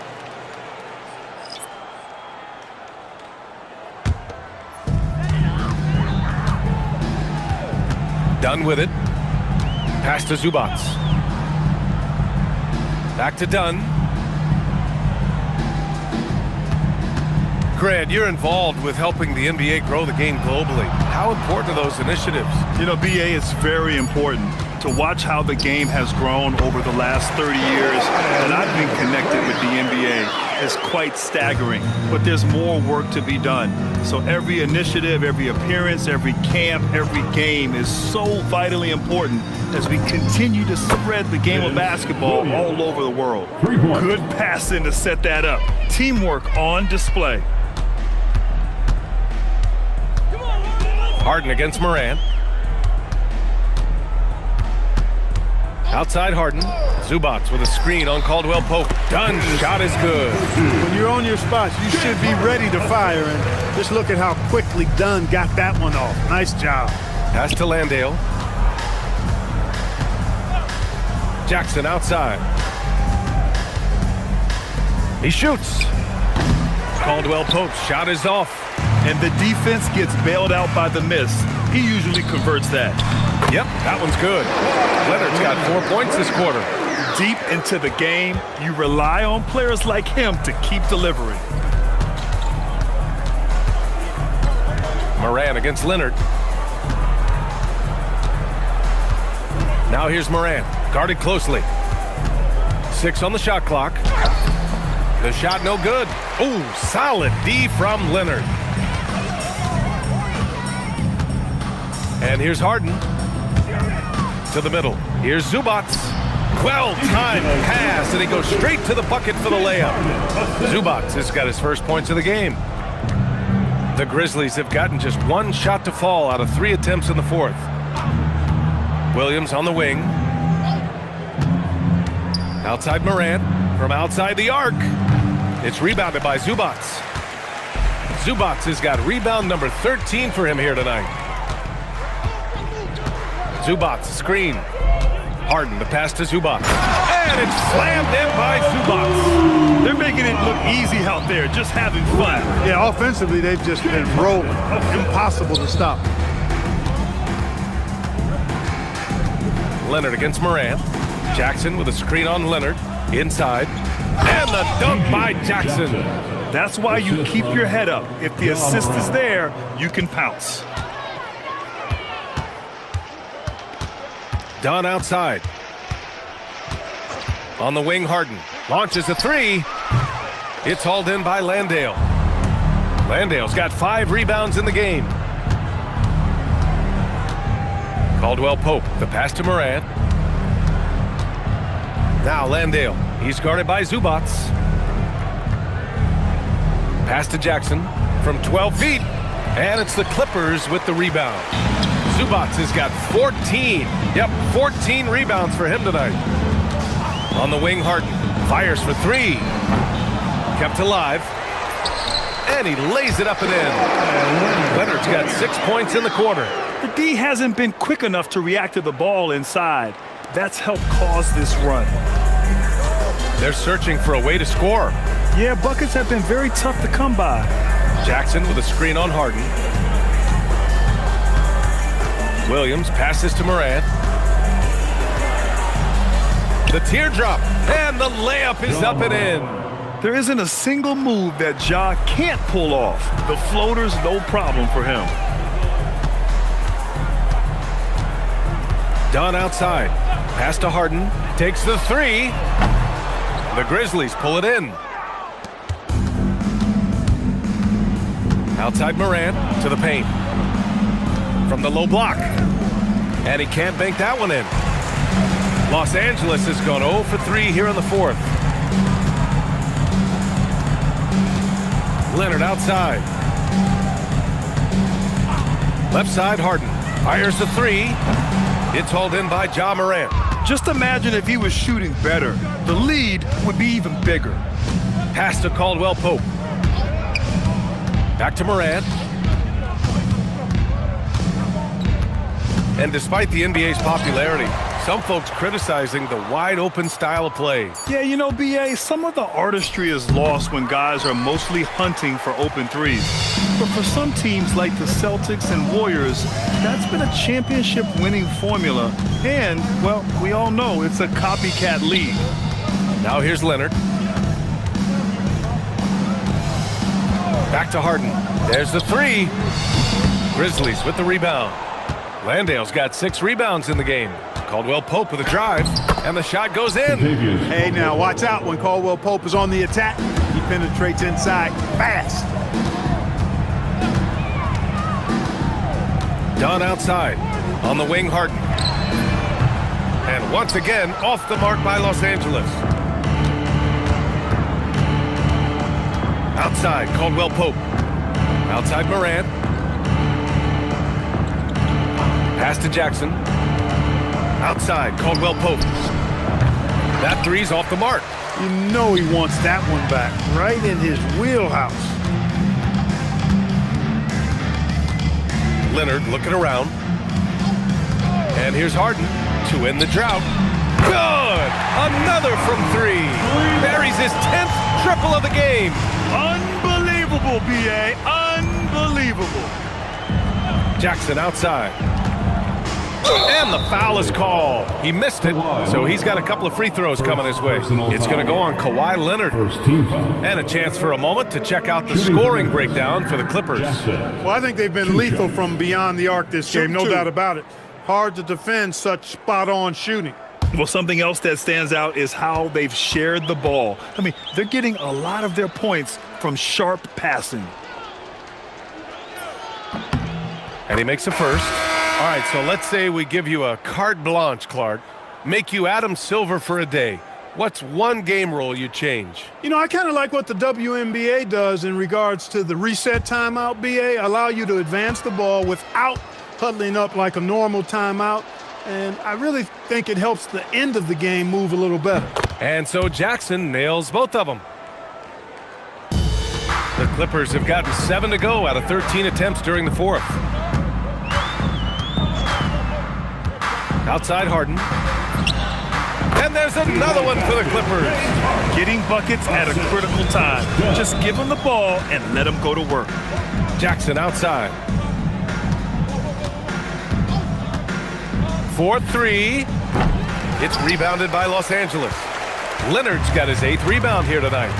Dunn with it. Pass to Zubac. Back to Dunn. Grant, you're involved with helping the NBA grow the game globally. How important are those initiatives? You know, BA, it's very important to watch how the game has grown over the last 30 years that I've been connected with the NBA. It's quite staggering, but there's more work to be done. So every initiative, every appearance, every camp, every game is so vitally important as we continue to spread the game of basketball all over the world. Good passing to set that up. Teamwork on display. Harden against Morant. Outside Harden. Zubac with a screen on Caldwell Pope. Dunn shot is good. When you're on your spots, you should be ready to fire. And just look at how quickly Dunn got that one off. Nice job. Pass to Landale. Jackson outside. He shoots. Caldwell Pope's shot is off. And the defense gets bailed out by the miss. He usually converts that. Yep, that one's good. Leonard's got 4 points this quarter. Deep into the game, you rely on players like him to keep delivering. Morant against Leonard. Now here's Morant, guarded closely. 6 on the shot clock. The shot no good. Ooh, solid D from Leonard. And here's Harden. To the middle. Here's Zubac. Well-timed pass, and he goes straight to the bucket for the layup. Zubac has got his first points of the game. The Grizzlies have gotten just 1 shot to fall out of 3 attempts in the 4th. Williams on the wing. Outside Morant. From outside the arc. It's rebounded by Zubac. Zubac has got rebound number 13 for him here tonight. Zubac screen. Harden the pass to Zubac. And it's slammed in by Zubac. They're making it look easy out there, just having fun. Yeah, offensively, they've just been rolling. Impossible to stop. Leonard against Morant. Jackson with a screen on Leonard. Inside. And the dunk by Jackson. That's why you keep your head up. If the assist is there, you can pounce. Dunn outside. On the wing, Harden launches a three. It's hauled in by Landale. Landale's got 5 rebounds in the game. Caldwell Pope, the pass to Morant. Now Landale, he's guarded by Zubats. Pass to Jackson from 12 feet, and it's the Clippers with the rebound. Zubats has got 14. Yep, 14 rebounds for him tonight. On the wing, Harden fires for 3. Kept alive. And he lays it up and in. Leonard's got 6 points in the quarter. The D hasn't been quick enough to react to the ball inside. That's helped cause this run. They're searching for a way to score. Yeah, buckets have been very tough to come by. Jackson with a screen on Harden. Williams passes to Morant. The teardrop, and the layup is up and in. There isn't a single move that Ja can't pull off. The floater's no problem for him. Dunn outside. Pass to Harden. Takes the 3. The Grizzlies pull it in. Outside Morant to the paint. From the low block. And he can't bank that one in. Los Angeles has gone 0 for 3 here in the 4th. Leonard outside. Left side, Harden fires the 3. It's hauled in by Ja Morant. Just imagine if he was shooting better. The lead would be even bigger. Pass to Caldwell Pope. Back to Morant. And despite the NBA's popularity, some folks criticizing the wide-open style of play. Yeah, you know, B.A., some of the artistry is lost when guys are mostly hunting for open threes. But for some teams like the Celtics and Warriors, that's been a championship-winning formula. And, well, we all know it's a copycat league. Now here's Leonard. Back to Harden. There's the 3. Grizzlies with the rebound. Landale's got 6 rebounds in the game. Caldwell Pope with a drive, and the shot goes in. Hey, now watch out when Caldwell Pope is on the attack. He penetrates inside fast. Dunn outside. On the wing, Harden. And once again, off the mark by Los Angeles. Outside, Caldwell Pope. Outside, Morant. Pass to Jackson. Outside, Caldwell Pope. That 3's off the mark. You know he wants that one back, right in his wheelhouse. Leonard looking around. And here's Harden to end the drought. Good! Another from 3. Buries his 10th triple of the game. Unbelievable, B.A. Unbelievable. Jackson outside. And the foul is called. He missed it, so he's got a couple of free throws coming his way. It's going to go on Kawhi Leonard. And a chance for a moment to check out the scoring breakdown for the Clippers. Well, I think they've been lethal from beyond the arc this game, no doubt about it. Hard to defend such spot-on shooting. Well, something else that stands out is how they've shared the ball. I mean, they're getting a lot of their points from sharp passing. And he makes a first. All right, so let's say we give you a carte blanche, Clark. Make you Adam Silver for a day. What's one game rule you change? You know, I kind of like what the WNBA does in regards to the reset timeout, BA. Allow you to advance the ball without huddling up like a normal timeout. And I really think it helps the end of the game move a little better. And so Jackson nails both of them. The Clippers have gotten 7 to go out of 13 attempts during the 4th. Outside Harden. And there's another one for the Clippers. Getting buckets at a critical time. Just give them the ball and let them go to work. Jackson outside. 4-3. It's rebounded by Los Angeles. Leonard's got his 8th rebound here tonight.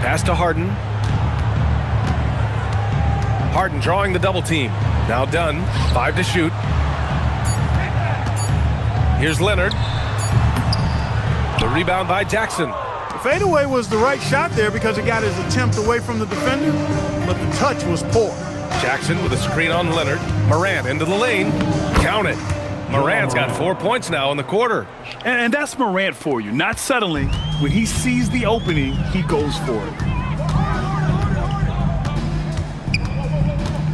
Pass to Harden. Harden drawing the double team. Now Dunn, 5 to shoot. Here's Leonard. The rebound by Jackson. The fadeaway was the right shot there because it got his attempt away from the defender, but the touch was poor. Jackson with a screen on Leonard. Morant into the lane. Count it. Morant's got 4 points now in the quarter. And that's Morant for you. Not settling. When he sees the opening, he goes for it.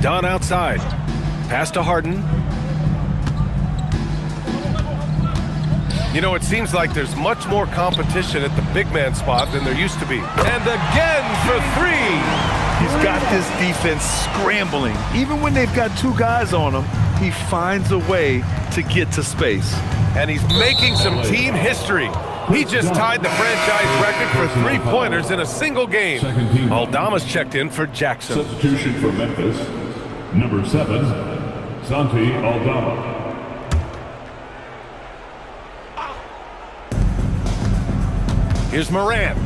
Dunn outside. Pass to Harden. You know, it seems like there's much more competition at the big man spot than there used to be. And again for 3. He's got this defense scrambling. Even when they've got 2 guys on him, he finds a way to get to space. And he's making some team history. He just tied the franchise record for 3-pointers in a single game. Aldama's checked in for Jackson. Substitution for Memphis. Number 7, Santi Aldama. Here's Morant.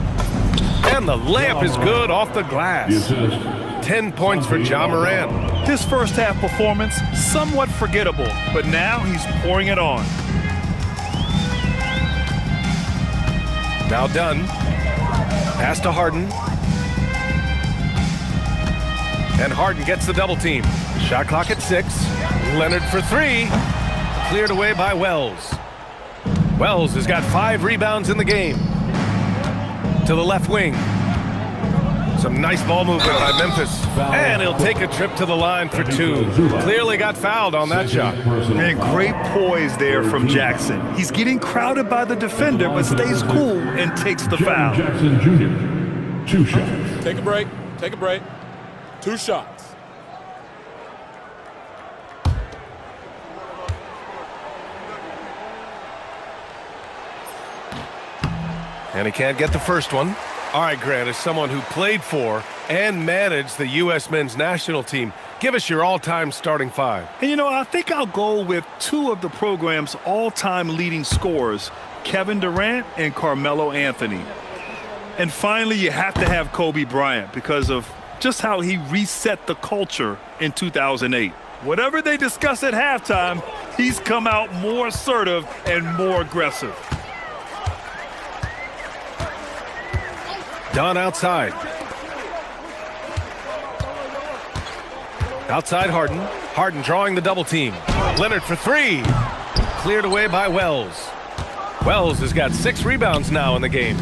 And the layup is good off the glass. 10 points for Ja Morant. His first half performance, somewhat forgettable, but now he's pouring it on. Now Dunn. Pass to Harden. And Harden gets the double team. Shot clock at 6. Leonard for 3. Cleared away by Wells. Wells has got 5 rebounds in the game. To the left wing. Some nice ball movement by Memphis. And he'll take a trip to the line for 2. Clearly got fouled on that shot. And great poise there from Jackson. He's getting crowded by the defender, but stays cool and takes the foul. Jackson Jr., 2 shots. Take a break. Take a break. 2 shots. And he can't get the first one. All right, Grant, as someone who played for and managed the U.S. men's national team, give us your all-time starting 5. And, you know, I think I'll go with 2 of the program's all-time leading scorers, Kevin Durant and Carmelo Anthony. And finally, you have to have Kobe Bryant because of just how he reset the culture in 2008. Whatever they discuss at halftime, he's come out more assertive and more aggressive. Dunn outside. Outside Harden. Harden drawing the double team. Leonard for 3. Cleared away by Wells. Wells has got 6 rebounds now in the game.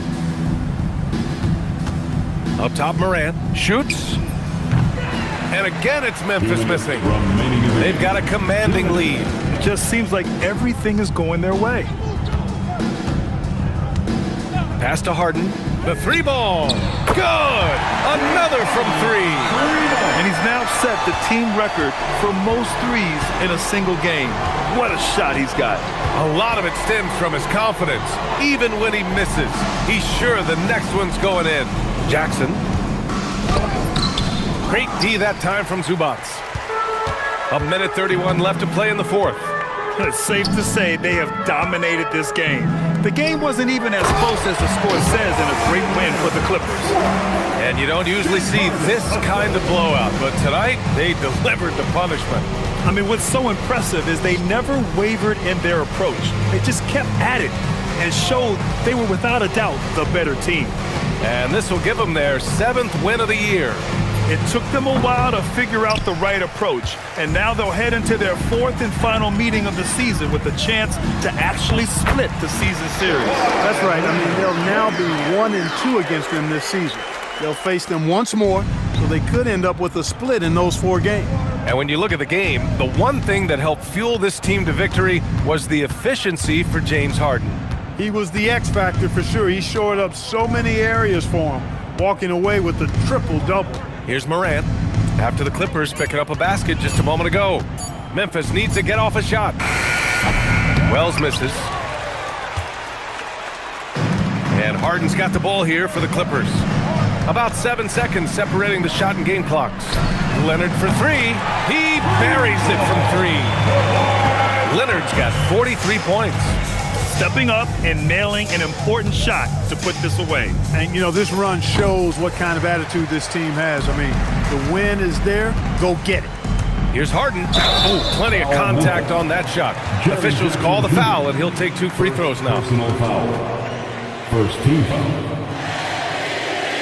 Up top Morant. Shoots. And again it's Memphis missing. They've got a commanding lead. It just seems like everything is going their way. Pass to Harden. The 3-ball. Good! Another from 3. And he's now set the team record for most threes in a single game. What a shot he's got. A lot of it stems from his confidence. Even when he misses, he's sure the next one's going in. Jackson. Great D that time from Zubats. 1:31 left to play in the 4th. It's safe to say they have dominated this game. The game wasn't even as close as the score says, and a great win for the Clippers. And you don't usually see this kind of blowout, but tonight they delivered the punishment. I mean, what's so impressive is they never wavered in their approach. They just kept at it and showed they were without a doubt the better team. And this will give them their 7th win of the year. It took them a while to figure out the right approach, and now they'll head into their 4th and final meeting of the season with a chance to actually split the season series. That's right. I mean, they'll now be 1-2 against them this season. They'll face them once more, so they could end up with a split in those 4 games. And when you look at the game, the one thing that helped fuel this team to victory was the efficiency for James Harden. He was the X factor for sure. He shored up so many areas for him, walking away with the triple-double. Here's Morant. After the Clippers picking up a basket just a moment ago. Memphis needs to get off a shot. Wells misses. And Harden's got the ball here for the Clippers. About 7 seconds separating the shot and game clocks. Leonard for 3. He buries it from 3. Leonard's got 43 points. stepping up and nailing an important shot to put this away. And, you know, this run shows what kind of attitude this team has. I mean, the win is there. Go get it. Here's Harden. Oh, plenty of contact on that shot. Officials call the foul, and he'll take 2 free throws now. Personal foul. First team foul.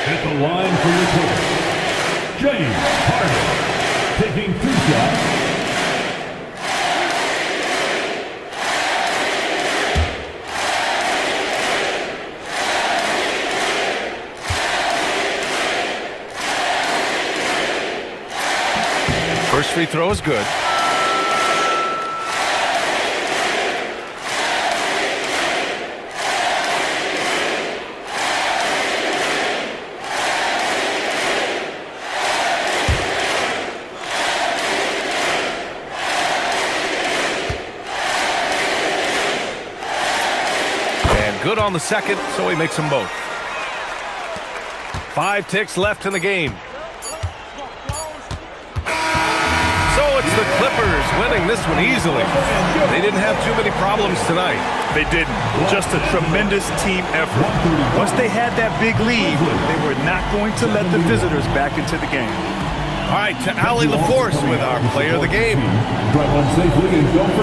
At the line for the James Harden, taking 2 shots. First free throw is good. And good on the second, so he makes them both. 5 ticks left in the game. It's the Clippers winning this one easily. They didn't have too many problems tonight. They didn't. Just a tremendous team effort. Once they had that big lead, they were not going to let the visitors back into the game. All right, to Allie LaForce with our player of the game.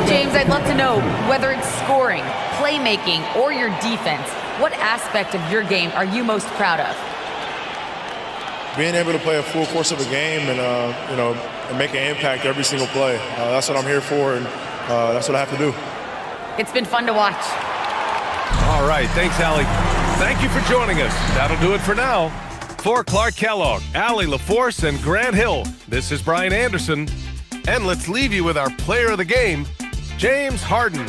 James, I'd love to know whether it's scoring, playmaking, or your defense. What aspect of your game are you most proud of? Being able to play a full course of a game and, and make an impact every single play. That's what I'm here for, and that's what I have to do. It's been fun to watch. All right, thanks, Allie. Thank you for joining us. That'll do it for now. For Clark Kellogg, Allie LaForce, and Grant Hill, this is Brian Anderson. And let's leave you with our player of the game, James Harden.